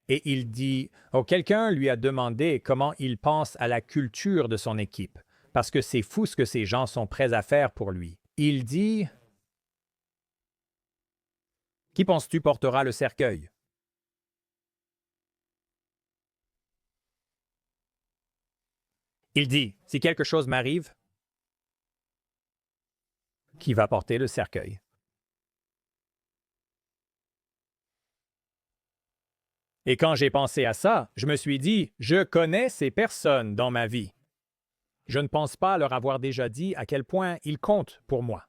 [SPEAKER 1] Et il dit, quelqu'un lui a demandé comment il pense à la culture de son équipe, parce que c'est fou ce que ces gens sont prêts à faire pour lui. Il dit, qui penses-tu portera le cercueil? Il dit, si quelque chose m'arrive, qui va porter le cercueil? Et quand j'ai pensé à ça, je me suis dit, je connais ces personnes dans ma vie. Je ne pense pas leur avoir déjà dit à quel point ils comptent pour moi.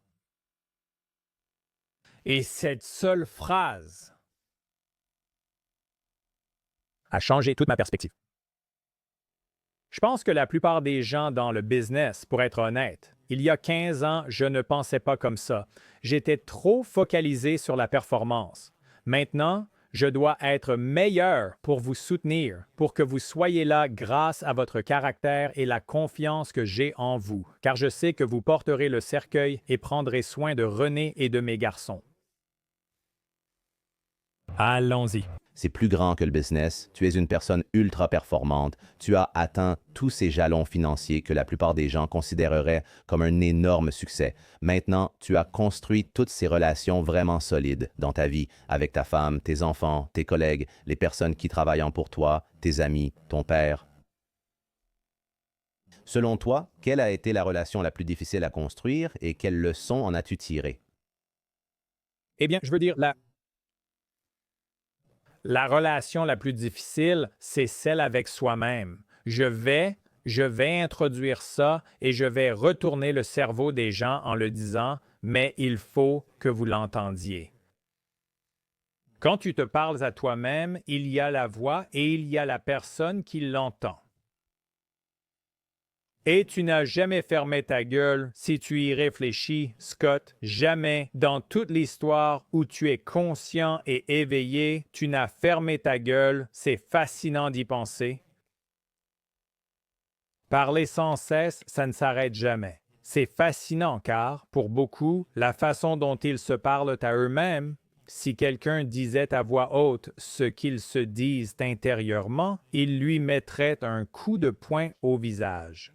[SPEAKER 1] Et cette seule phrase a changé toute ma perspective. Je pense que la plupart des gens dans le business, pour être honnête, il y a 15 ans, je ne pensais pas comme ça. J'étais trop focalisé sur la performance. Maintenant, je dois être meilleur pour vous soutenir, pour que vous soyez là grâce à votre caractère et la confiance que j'ai en vous, car je sais que vous porterez le cercueil et prendrez soin de René et de mes garçons. Allons-y.
[SPEAKER 3] C'est plus grand que le business. Tu es une personne ultra performante. Tu as atteint tous ces jalons financiers que la plupart des gens considéreraient comme un énorme succès. Maintenant, tu as construit toutes ces relations vraiment solides dans ta vie avec ta femme, tes enfants, tes collègues, les personnes qui travaillent pour toi, tes amis, ton père. Selon toi, quelle a été la relation la plus difficile à construire et quelles leçons en as-tu tirées?
[SPEAKER 1] Eh bien, je veux dire, la relation la plus difficile, c'est celle avec soi-même. Je vais introduire ça et je vais retourner le cerveau des gens en le disant, mais il faut que vous l'entendiez. Quand tu te parles à toi-même, il y a la voix et il y a la personne qui l'entend. Et tu n'as jamais fermé ta gueule si tu y réfléchis, Scott. Jamais dans toute l'histoire où tu es conscient et éveillé, tu n'as fermé ta gueule. C'est fascinant d'y penser. Parler sans cesse, ça ne s'arrête jamais. C'est fascinant car, pour beaucoup, la façon dont ils se parlent à eux-mêmes, si quelqu'un disait à voix haute ce qu'ils se disent intérieurement, il lui mettrait un coup de poing au visage.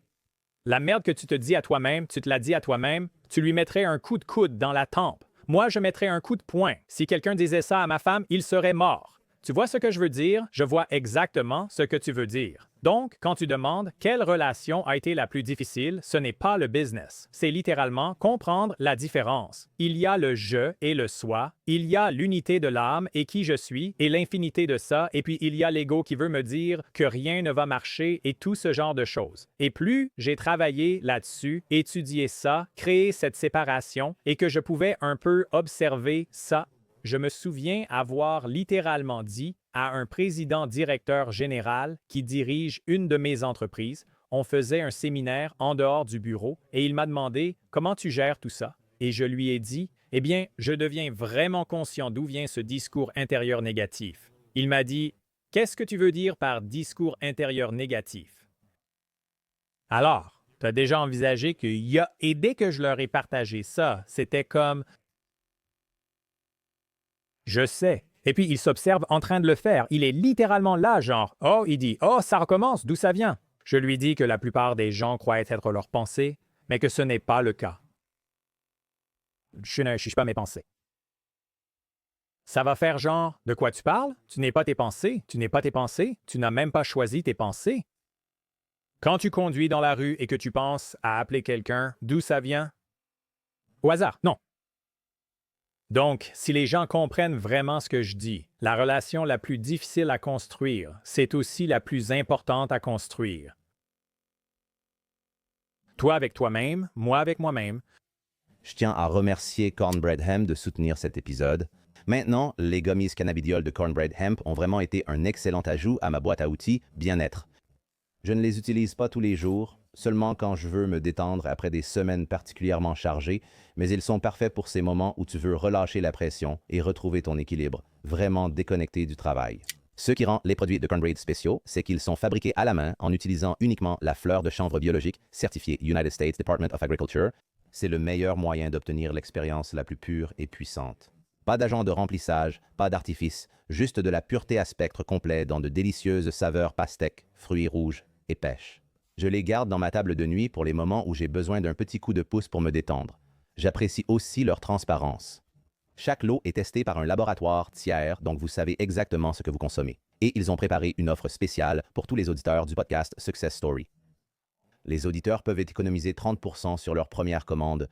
[SPEAKER 1] La merde que tu te dis à toi-même, tu te la dis à toi-même, tu lui mettrais un coup de coude dans la tempe. Moi, je mettrais un coup de poing. Si quelqu'un disait ça à ma femme, il serait mort. Tu vois ce que je veux dire? Je vois exactement ce que tu veux dire. Donc, quand tu demandes quelle relation a été la plus difficile, ce n'est pas le business. C'est littéralement comprendre la différence. Il y a le je et le soi, il y a l'unité de l'âme et qui je suis, et l'infinité de ça, et puis il y a l'ego qui veut me dire que rien ne va marcher et tout ce genre de choses. Et plus j'ai travaillé là-dessus, étudié ça, créé cette séparation, et que je pouvais un peu observer ça, je me souviens avoir littéralement dit à un président-directeur général qui dirige une de mes entreprises, on faisait un séminaire en dehors du bureau et il m'a demandé « Comment tu gères tout ça? » Et je lui ai dit « Eh bien, je deviens vraiment conscient d'où vient ce discours intérieur négatif. » Il m'a dit « Qu'est-ce que tu veux dire par discours intérieur négatif? » Alors, tu as déjà envisagé qu'il y a, et dès que je leur ai partagé ça, c'était comme je sais. Et puis, il s'observe en train de le faire. Il est littéralement là, genre, oh, il dit, oh, ça recommence, d'où ça vient? Je lui dis que la plupart des gens croient être leurs pensées, mais que ce n'est pas le cas. Je ne juge pas mes pensées. Ça va faire genre, de quoi tu parles? Tu n'es pas tes pensées, tu n'es pas tes pensées, tu n'as même pas choisi tes pensées. Quand tu conduis dans la rue et que tu penses à appeler quelqu'un, d'où ça vient? Au hasard, non. Donc, si les gens comprennent vraiment ce que je dis, la relation la plus difficile à construire, c'est aussi la plus importante à construire. Toi avec toi-même, moi avec moi-même.
[SPEAKER 3] Je tiens à remercier Cornbread Hemp de soutenir cet épisode. Maintenant, les gummies cannabidiol de Cornbread Hemp ont vraiment été un excellent ajout à ma boîte à outils bien-être. Je ne les utilise pas tous les jours, seulement quand je veux me détendre après des semaines particulièrement chargées, mais ils sont parfaits pour ces moments où tu veux relâcher la pression et retrouver ton équilibre, vraiment déconnecté du travail. Ce qui rend les produits de Cornbread spéciaux, c'est qu'ils sont fabriqués à la main en utilisant uniquement la fleur de chanvre biologique certifiée United States Department of Agriculture. C'est le meilleur moyen d'obtenir l'expérience la plus pure et puissante. Pas d'agent de remplissage, pas d'artifice, juste de la pureté à spectre complet dans de délicieuses saveurs pastèques, fruits rouges et pêche. Je les garde dans ma table de nuit pour les moments où j'ai besoin d'un petit coup de pouce pour me détendre. J'apprécie aussi leur transparence. Chaque lot est testé par un laboratoire tiers, donc vous savez exactement ce que vous consommez. Et ils ont préparé une offre spéciale pour tous les auditeurs du podcast Success Story. Les auditeurs peuvent économiser 30% sur leur première commande.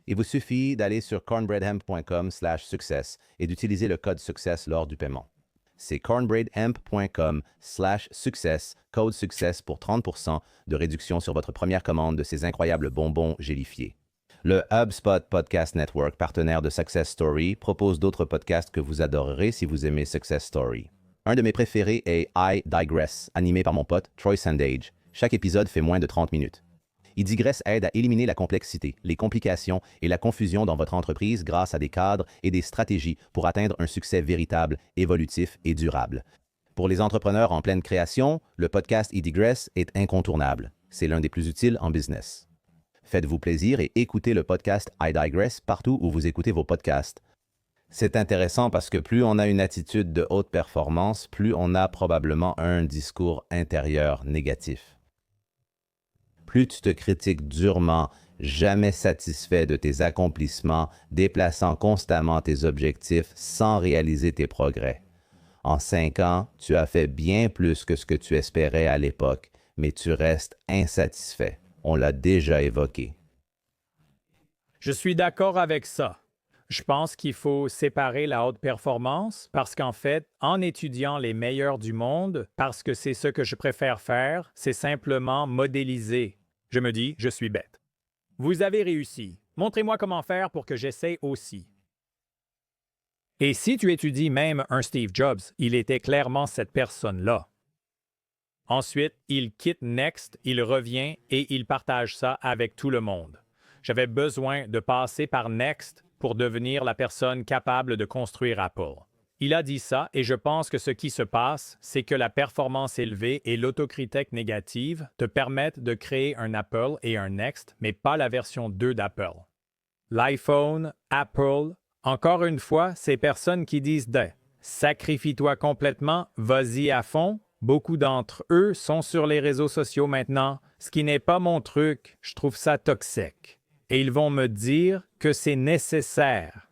[SPEAKER 3] Il vous suffit d'aller sur cornbreadhemp.com/success et d'utiliser le code success lors du paiement. C'est cornbreadhemp.com/success, code success pour 30% de réduction sur votre première commande de ces incroyables bonbons gélifiés. Le HubSpot Podcast Network, partenaire de Success Story, propose d'autres podcasts que vous adorerez si vous aimez Success Story. Un de mes préférés est I Digress, animé par mon pote Troy Sandage. Chaque épisode fait moins de 30 minutes. I Digress aide à éliminer la complexité, les complications et la confusion dans votre entreprise grâce à des cadres et des stratégies pour atteindre un succès véritable, évolutif et durable. Pour les entrepreneurs en pleine création, le podcast I Digress est incontournable. C'est l'un des plus utiles en business. Faites-vous plaisir et écoutez le podcast I Digress partout où vous écoutez vos podcasts. C'est intéressant parce que plus on a une attitude de haute performance, plus on a probablement un discours intérieur négatif. Plus tu te critiques durement, jamais satisfait de tes accomplissements, déplaçant constamment tes objectifs sans réaliser tes progrès. En 5 ans, tu as fait bien plus que ce que tu espérais à l'époque, mais tu restes insatisfait. On l'a déjà évoqué.
[SPEAKER 1] Je suis d'accord avec ça. Je pense qu'il faut séparer la haute performance parce qu'en fait, en étudiant les meilleurs du monde, parce que c'est ce que je préfère faire, c'est simplement modéliser. Je me dis, je suis bête. Vous avez réussi. Montrez-moi comment faire pour que j'essaie aussi. Et si tu étudies même un Steve Jobs, il était clairement cette personne-là. Ensuite, il quitte Next, il revient et il partage ça avec tout le monde. J'avais besoin de passer par Next pour devenir la personne capable de construire Apple. Il a dit ça et je pense que ce qui se passe, c'est que la performance élevée et l'autocritique négative te permettent de créer un Apple et un Next, mais pas la version 2 d'Apple. L'iPhone, Apple, Encore une fois, ces personnes qui disent « sacrifie-toi complètement, vas-y à fond », beaucoup d'entre eux sont sur les réseaux sociaux maintenant, ce qui n'est pas mon truc, je trouve ça toxique. Et ils vont me dire que c'est nécessaire.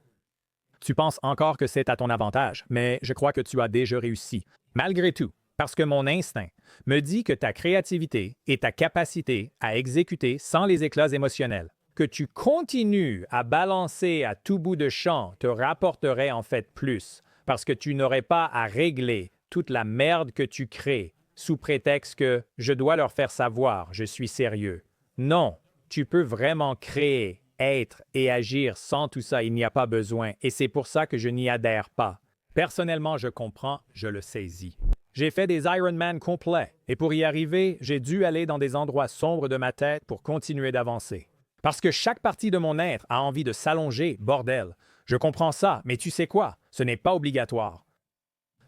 [SPEAKER 1] Tu penses encore que c'est à ton avantage, mais je crois que tu as déjà réussi. Malgré tout, parce que mon instinct me dit que ta créativité et ta capacité à exécuter sans les éclats émotionnels, que tu continues à balancer à tout bout de champ te rapporterait en fait plus, parce que tu n'aurais pas à régler toute la merde que tu crées sous prétexte que je dois leur faire savoir, je suis sérieux. Non, tu peux vraiment créer, être et agir sans tout ça, il n'y a pas besoin, et c'est pour ça que je n'y adhère pas. Personnellement, je comprends, je le saisis. J'ai fait des Ironman complets, et pour y arriver, j'ai dû aller dans des endroits sombres de ma tête pour continuer d'avancer. Parce que chaque partie de mon être a envie de s'allonger, bordel. Je comprends ça, mais tu sais quoi? Ce n'est pas obligatoire.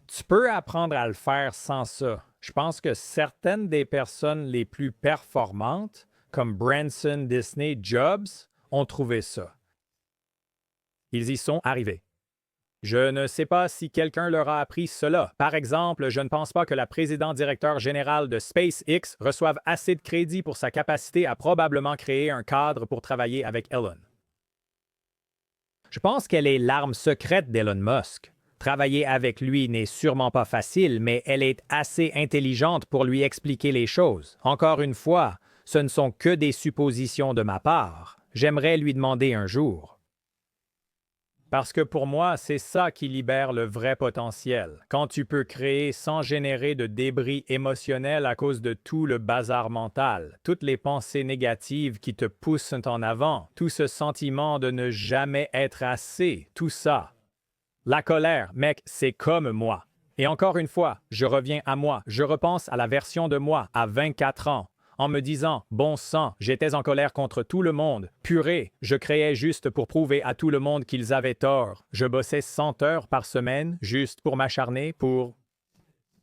[SPEAKER 1] Tu peux apprendre à le faire sans ça. Je pense que certaines des personnes les plus performantes, comme Branson, Disney, Jobs, ont trouvé ça. Ils y sont arrivés. Je ne sais pas si quelqu'un leur a appris cela. Par exemple, je ne pense pas que la présidente-directeur générale de SpaceX reçoive assez de crédit pour sa capacité à probablement créer un cadre pour travailler avec Elon. Je pense qu'elle est l'arme secrète d'Elon Musk. Travailler avec lui n'est sûrement pas facile, mais elle est assez intelligente pour lui expliquer les choses. Encore une fois, ce ne sont que des suppositions de ma part. J'aimerais lui demander un jour. Parce que pour moi, c'est ça qui libère le vrai potentiel. Quand tu peux créer sans générer de débris émotionnels à cause de tout le bazar mental, toutes les pensées négatives qui te poussent en avant, tout ce sentiment de ne jamais être assez, tout ça. La colère, mec, c'est comme moi. Et encore une fois, je reviens à moi, je repense à la version de moi à 24 ans. En me disant « bon sang, j'étais en colère contre tout le monde. Purée, je créais juste pour prouver à tout le monde qu'ils avaient tort. Je bossais 100 heures par semaine juste pour m'acharner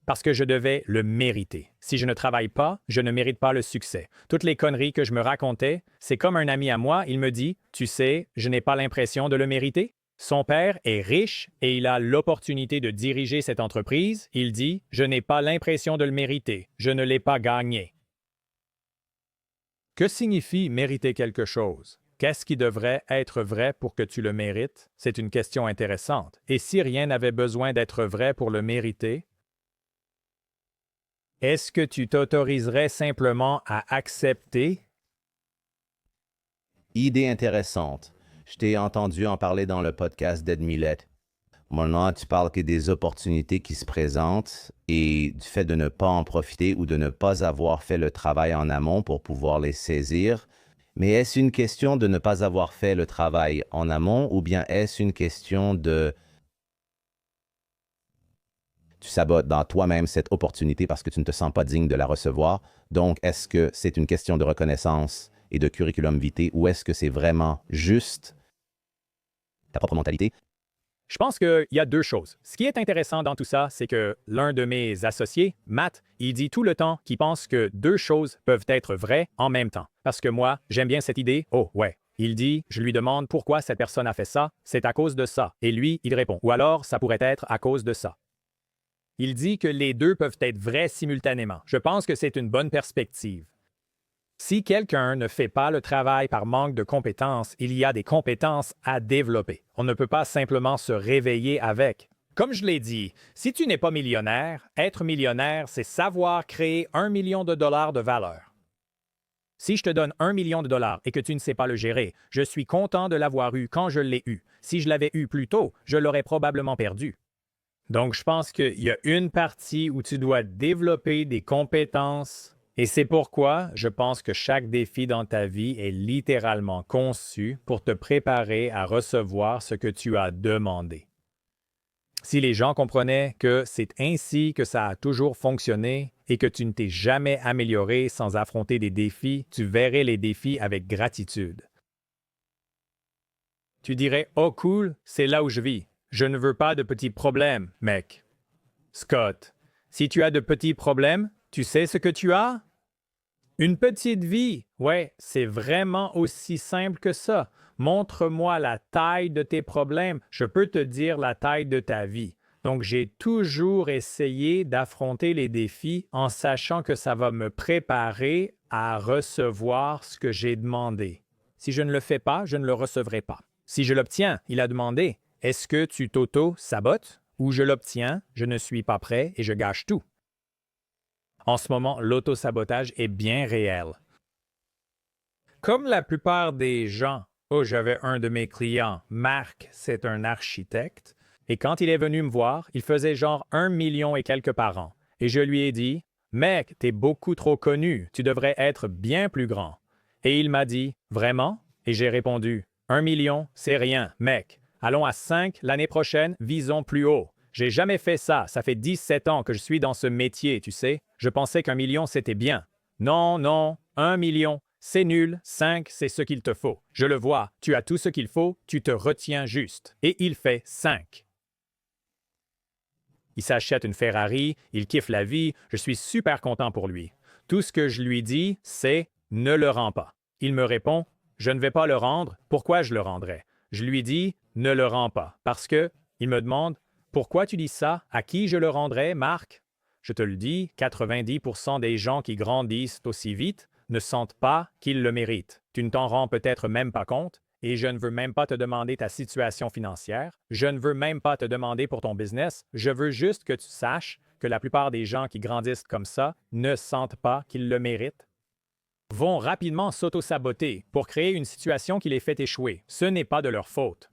[SPEAKER 1] parce que je devais le mériter. Si je ne travaille pas, je ne mérite pas le succès. Toutes les conneries que je me racontais, c'est comme un ami à moi, il me dit « tu sais, je n'ai pas l'impression de le mériter. » Son père est riche et il a l'opportunité de diriger cette entreprise. Il dit « je n'ai pas l'impression de le mériter. Je ne l'ai pas gagné. » Que signifie mériter quelque chose? Qu'est-ce qui devrait être vrai pour que tu le mérites? C'est une question intéressante. Et si rien n'avait besoin d'être vrai pour le mériter? Est-ce que tu t'autoriserais simplement à accepter?
[SPEAKER 3] Idée intéressante. Je t'ai entendu en parler dans le podcast d'Ed Millett. Maintenant, tu parles que des opportunités qui se présentent et du fait de ne pas en profiter ou de ne pas avoir fait le travail en amont pour pouvoir les saisir. Mais est-ce une question de ne pas avoir fait le travail en amont ou bien est-ce une question de tu sabotes dans toi-même cette opportunité parce que tu ne te sens pas digne de la recevoir? Donc, est-ce que c'est une question de reconnaissance et de curriculum vitae ou est-ce que c'est vraiment juste ta propre mentalité?
[SPEAKER 1] Je pense qu'il y a deux choses. Ce qui est intéressant dans tout ça, c'est que l'un de mes associés, Matt, il dit tout le temps qu'il pense que deux choses peuvent être vraies en même temps. Parce que moi, j'aime bien cette idée. Oh, ouais. Il dit, je lui demande pourquoi cette personne a fait ça, c'est à cause de ça. Et lui, il répond, ou alors ça pourrait être à cause de ça. Il dit que les deux peuvent être vrais simultanément. Je pense que c'est une bonne perspective. Si quelqu'un ne fait pas le travail par manque de compétences, il y a des compétences à développer. On ne peut pas simplement se réveiller avec. Comme je l'ai dit, si tu n'es pas millionnaire, être millionnaire, c'est savoir créer 1 million de dollars de valeur. Si je te donne 1 million de dollars et que tu ne sais pas le gérer, je suis content de l'avoir eu quand je l'ai eu. Si je l'avais eu plus tôt, je l'aurais probablement perdu. Donc, je pense qu'il y a une partie où tu dois développer des compétences. Et c'est pourquoi je pense que chaque défi dans ta vie est littéralement conçu pour te préparer à recevoir ce que tu as demandé. Si les gens comprenaient que c'est ainsi que ça a toujours fonctionné et que tu ne t'es jamais amélioré sans affronter des défis, tu verrais les défis avec gratitude. Tu dirais « Oh cool, c'est là où je vis. Je ne veux pas de petits problèmes, mec. » Scott, si tu as de petits problèmes, tu sais ce que tu as? Une petite vie, ouais, c'est vraiment aussi simple que ça. Montre-moi la taille de tes problèmes, je peux te dire la taille de ta vie. Donc, j'ai toujours essayé d'affronter les défis en sachant que ça va me préparer à recevoir ce que j'ai demandé. Si je ne le fais pas, je ne le recevrai pas. Si je l'obtiens, il a demandé, est-ce que tu t'auto-sabotes ou je l'obtiens, je ne suis pas prêt et je gâche tout? En ce moment, l'auto-sabotage est bien réel. Comme la plupart des gens, j'avais un de mes clients, Marc, c'est un architecte, et quand il est venu me voir, il faisait genre 1 million et quelques par an. Et je lui ai dit, mec, t'es beaucoup trop connu, tu devrais être bien plus grand. Et il m'a dit, vraiment? Et j'ai répondu, 1 million, c'est rien, mec. Allons à 5 l'année prochaine, visons plus haut. J'ai jamais fait ça, ça fait 17 ans que je suis dans ce métier, tu sais. Je pensais qu'1 million, c'était bien. Non, non, 1 million, c'est nul, 5, c'est ce qu'il te faut. Je le vois, tu as tout ce qu'il faut, tu te retiens juste. Et il fait 5. Il s'achète une Ferrari, il kiffe la vie, je suis super content pour lui. Tout ce que je lui dis, c'est « ne le rends pas ». Il me répond « je ne vais pas le rendre, pourquoi je le rendrais ?» Je lui dis « ne le rends pas » parce que, il me demande « pourquoi tu dis ça? À qui je le rendrais, Marc? » Je te le dis, 90% des gens qui grandissent aussi vite ne sentent pas qu'ils le méritent. Tu ne t'en rends peut-être même pas compte, et je ne veux même pas te demander ta situation financière, je ne veux même pas te demander pour ton business, je veux juste que tu saches que la plupart des gens qui grandissent comme ça ne sentent pas qu'ils le méritent, vont rapidement s'auto-saboter pour créer une situation qui les fait échouer. Ce n'est pas de leur faute.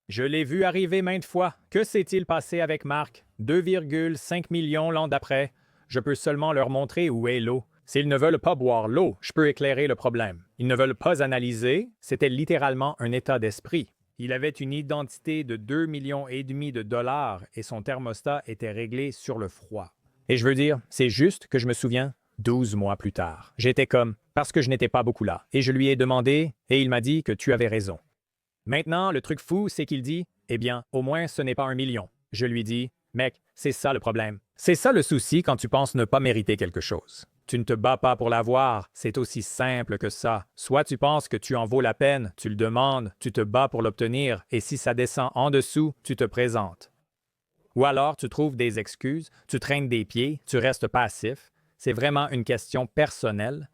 [SPEAKER 1] Je l'ai vu arriver maintes fois. Que s'est-il passé avec Marc? 2,5 millions l'an d'après. Je peux seulement leur montrer où est l'eau. S'ils ne veulent pas boire l'eau, je peux éclairer le problème. Ils ne veulent pas analyser, c'était littéralement un état d'esprit. Il avait une identité de 2,5 millions de dollars et son thermostat était réglé sur le froid. Et je veux dire, c'est juste que je me souviens, 12 mois plus tard. J'étais comme, parce que je n'étais pas beaucoup là. Et je lui ai demandé, et il m'a dit que tu avais raison. Maintenant, le truc fou, c'est qu'il dit, eh bien, au moins ce n'est pas 1 million. Je lui dis, mec, c'est ça le problème. C'est ça le souci quand tu penses ne pas mériter quelque chose. Tu ne te bats pas pour l'avoir, c'est aussi simple que ça. Soit tu penses que tu en vaux la peine, tu le demandes, tu te bats pour l'obtenir, et si ça descend en dessous, tu te présentes. Ou alors tu trouves des excuses, tu traînes des pieds, tu restes passif. C'est vraiment une question personnelle.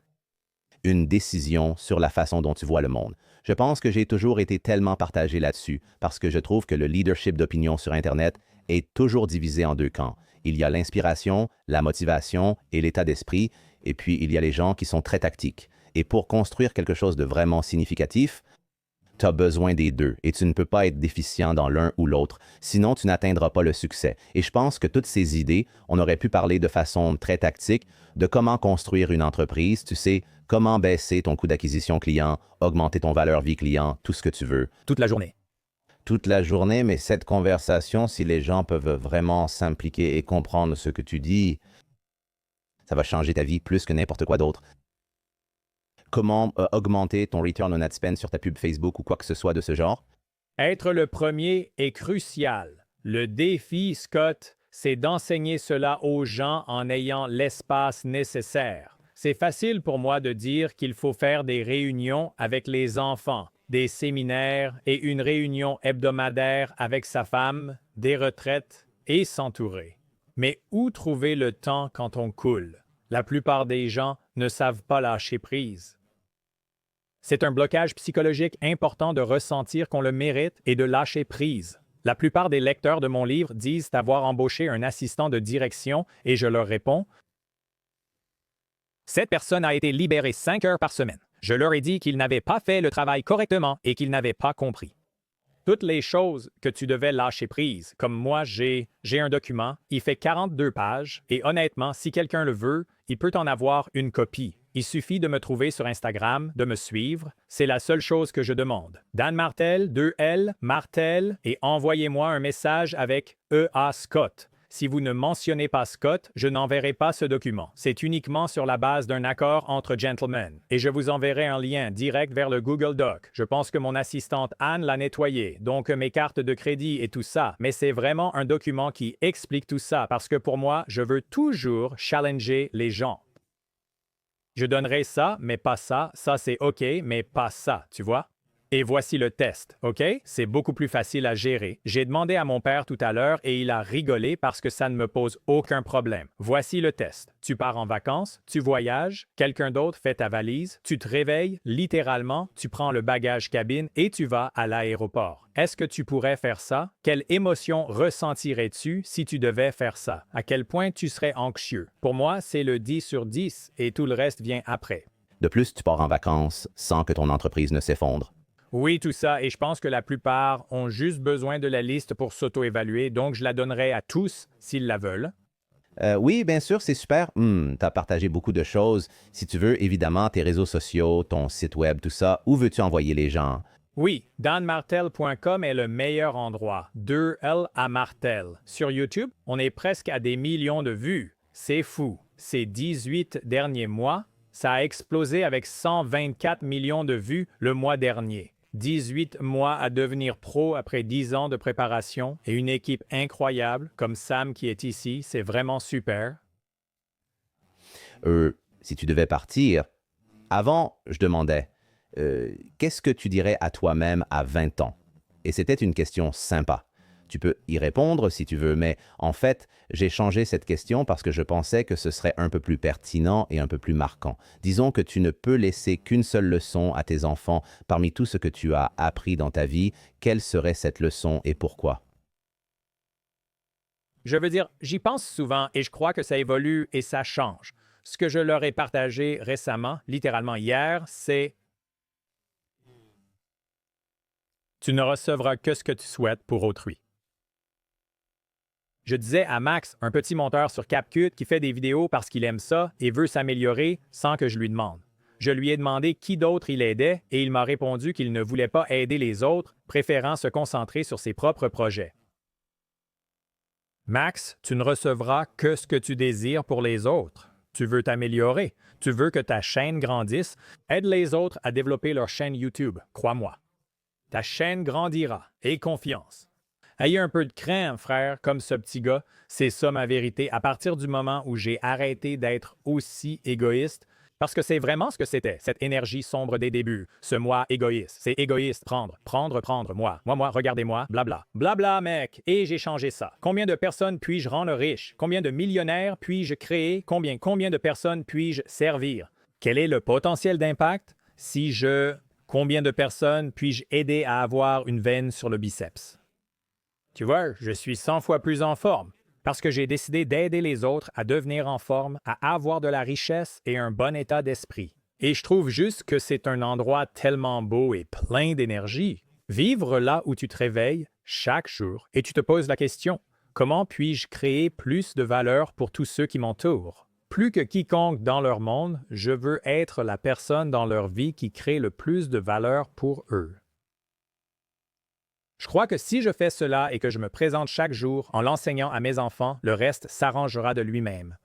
[SPEAKER 3] Une décision sur la façon dont tu vois le monde. Je pense que j'ai toujours été tellement partagé là-dessus parce que je trouve que le leadership d'opinion sur Internet est toujours divisé en deux camps. Il y a l'inspiration, la motivation et l'état d'esprit, et puis il y a les gens qui sont très tactiques. Et pour construire quelque chose de vraiment significatif, tu as besoin des deux et tu ne peux pas être déficient dans l'un ou l'autre, sinon tu n'atteindras pas le succès. Et je pense que toutes ces idées, on aurait pu parler de façon très tactique de comment construire une entreprise, tu sais, comment baisser ton coût d'acquisition client, augmenter ton valeur vie client, tout ce que tu veux.
[SPEAKER 1] Toute la journée.
[SPEAKER 3] Toute la journée, mais cette conversation, si les gens peuvent vraiment s'impliquer et comprendre ce que tu dis, ça va changer ta vie plus que n'importe quoi d'autre. Comment augmenter ton return on ad spend sur ta pub Facebook ou quoi que ce soit de ce genre?
[SPEAKER 1] Être le premier est crucial. Le défi, Scott, c'est d'enseigner cela aux gens en ayant l'espace nécessaire. C'est facile pour moi de dire qu'il faut faire des réunions avec les enfants, des séminaires et une réunion hebdomadaire avec sa femme, des retraites et s'entourer. Mais où trouver le temps quand on coule? La plupart des gens ne savent pas lâcher prise. C'est un blocage psychologique important de ressentir qu'on le mérite et de lâcher prise. La plupart des lecteurs de mon livre disent avoir embauché un assistant de direction et je leur réponds « Cette personne a été libérée 5 heures par semaine. Je leur ai dit qu'il n'avait pas fait le travail correctement et qu'il n'avait pas compris. » Toutes les choses que tu devais lâcher prise, comme moi j'ai un document, il fait 42 pages et honnêtement, si quelqu'un le veut, il peut en avoir une copie. Il suffit de me trouver sur Instagram, de me suivre. C'est la seule chose que je demande. Dan Martel, 2L, Martel, et envoyez-moi un message avec EA Scott. Si vous ne mentionnez pas Scott, je n'enverrai pas ce document. C'est uniquement sur la base d'un accord entre gentlemen. Et je vous enverrai un lien direct vers le Google Doc. Je pense que mon assistante Anne l'a nettoyé, donc mes cartes de crédit et tout ça. Mais c'est vraiment un document qui explique tout ça parce que pour moi, je veux toujours challenger les gens. Je donnerai ça, mais pas ça. Ça, c'est OK, mais pas ça, tu vois? Et voici le test, OK? C'est beaucoup plus facile à gérer. J'ai demandé à mon père tout à l'heure et il a rigolé parce que ça ne me pose aucun problème. Voici le test. Tu pars en vacances, tu voyages, quelqu'un d'autre fait ta valise, tu te réveilles, littéralement, tu prends le bagage cabine et tu vas à l'aéroport. Est-ce que tu pourrais faire ça? Quelle émotion ressentirais-tu si tu devais faire ça? À quel point tu serais anxieux? Pour moi, c'est le 10 sur 10 et tout le reste vient après.
[SPEAKER 3] De plus, tu pars en vacances sans que ton entreprise ne s'effondre.
[SPEAKER 1] Oui, tout ça, et je pense que la plupart ont juste besoin de la liste pour s'auto-évaluer, donc je la donnerai à tous s'ils la veulent.
[SPEAKER 3] Oui, bien sûr, c'est super. Tu as partagé beaucoup de choses. Si tu veux, évidemment, tes réseaux sociaux, ton site web, tout ça, où veux-tu envoyer les gens?
[SPEAKER 1] Oui, danmartel.com est le meilleur endroit. 2L à Martel. Sur YouTube, on est presque à des millions de vues. C'est fou. Ces 18 derniers mois, ça a explosé avec 124 millions de vues le mois dernier. 18 mois à devenir pro après 10 ans de préparation et une équipe incroyable comme Sam qui est ici, c'est vraiment super.
[SPEAKER 3] Si tu devais partir, avant, je demandais, qu'est-ce que tu dirais à toi-même à 20 ans? Et c'était une question sympa. Tu peux y répondre si tu veux, mais en fait, j'ai changé cette question parce que je pensais que ce serait un peu plus pertinent et un peu plus marquant. Disons que tu ne peux laisser qu'une seule leçon à tes enfants parmi tout ce que tu as appris dans ta vie. Quelle serait cette leçon et pourquoi?
[SPEAKER 1] Je veux dire, j'y pense souvent et je crois que ça évolue et ça change. Ce que je leur ai partagé récemment, littéralement hier, c'est « Tu ne recevras que ce que tu souhaites pour autrui ». Je disais à Max, un petit monteur sur CapCut qui fait des vidéos parce qu'il aime ça et veut s'améliorer sans que je lui demande. Je lui ai demandé qui d'autre il aidait et il m'a répondu qu'il ne voulait pas aider les autres, préférant se concentrer sur ses propres projets. Max, tu ne recevras que ce que tu désires pour les autres. Tu veux t'améliorer. Tu veux que ta chaîne grandisse. Aide les autres à développer leur chaîne YouTube, crois-moi. Ta chaîne grandira. Aie confiance. Ayez un peu de crainte, frère, comme ce petit gars. C'est ça ma vérité. À partir du moment où j'ai arrêté d'être aussi égoïste, parce que c'est vraiment ce que c'était, cette énergie sombre des débuts, ce moi égoïste. C'est égoïste, prendre, moi, regardez-moi, blabla. Blabla, mec, et j'ai changé ça. Combien de personnes puis-je rendre riches? Combien de millionnaires puis-je créer? Combien de personnes puis-je servir? Quel est le potentiel d'impact si combien de personnes puis-je aider à avoir une veine sur le biceps? Tu vois, je suis 100 fois plus en forme parce que j'ai décidé d'aider les autres à devenir en forme, à avoir de la richesse et un bon état d'esprit. Et je trouve juste que c'est un endroit tellement beau et plein d'énergie. Vivre là où tu te réveilles chaque jour et tu te poses la question, comment puis-je créer plus de valeur pour tous ceux qui m'entourent? Plus que quiconque dans leur monde, je veux être la personne dans leur vie qui crée le plus de valeur pour eux. Je crois que si je fais cela et que je me présente chaque jour en l'enseignant à mes enfants, le reste s'arrangera de lui-même.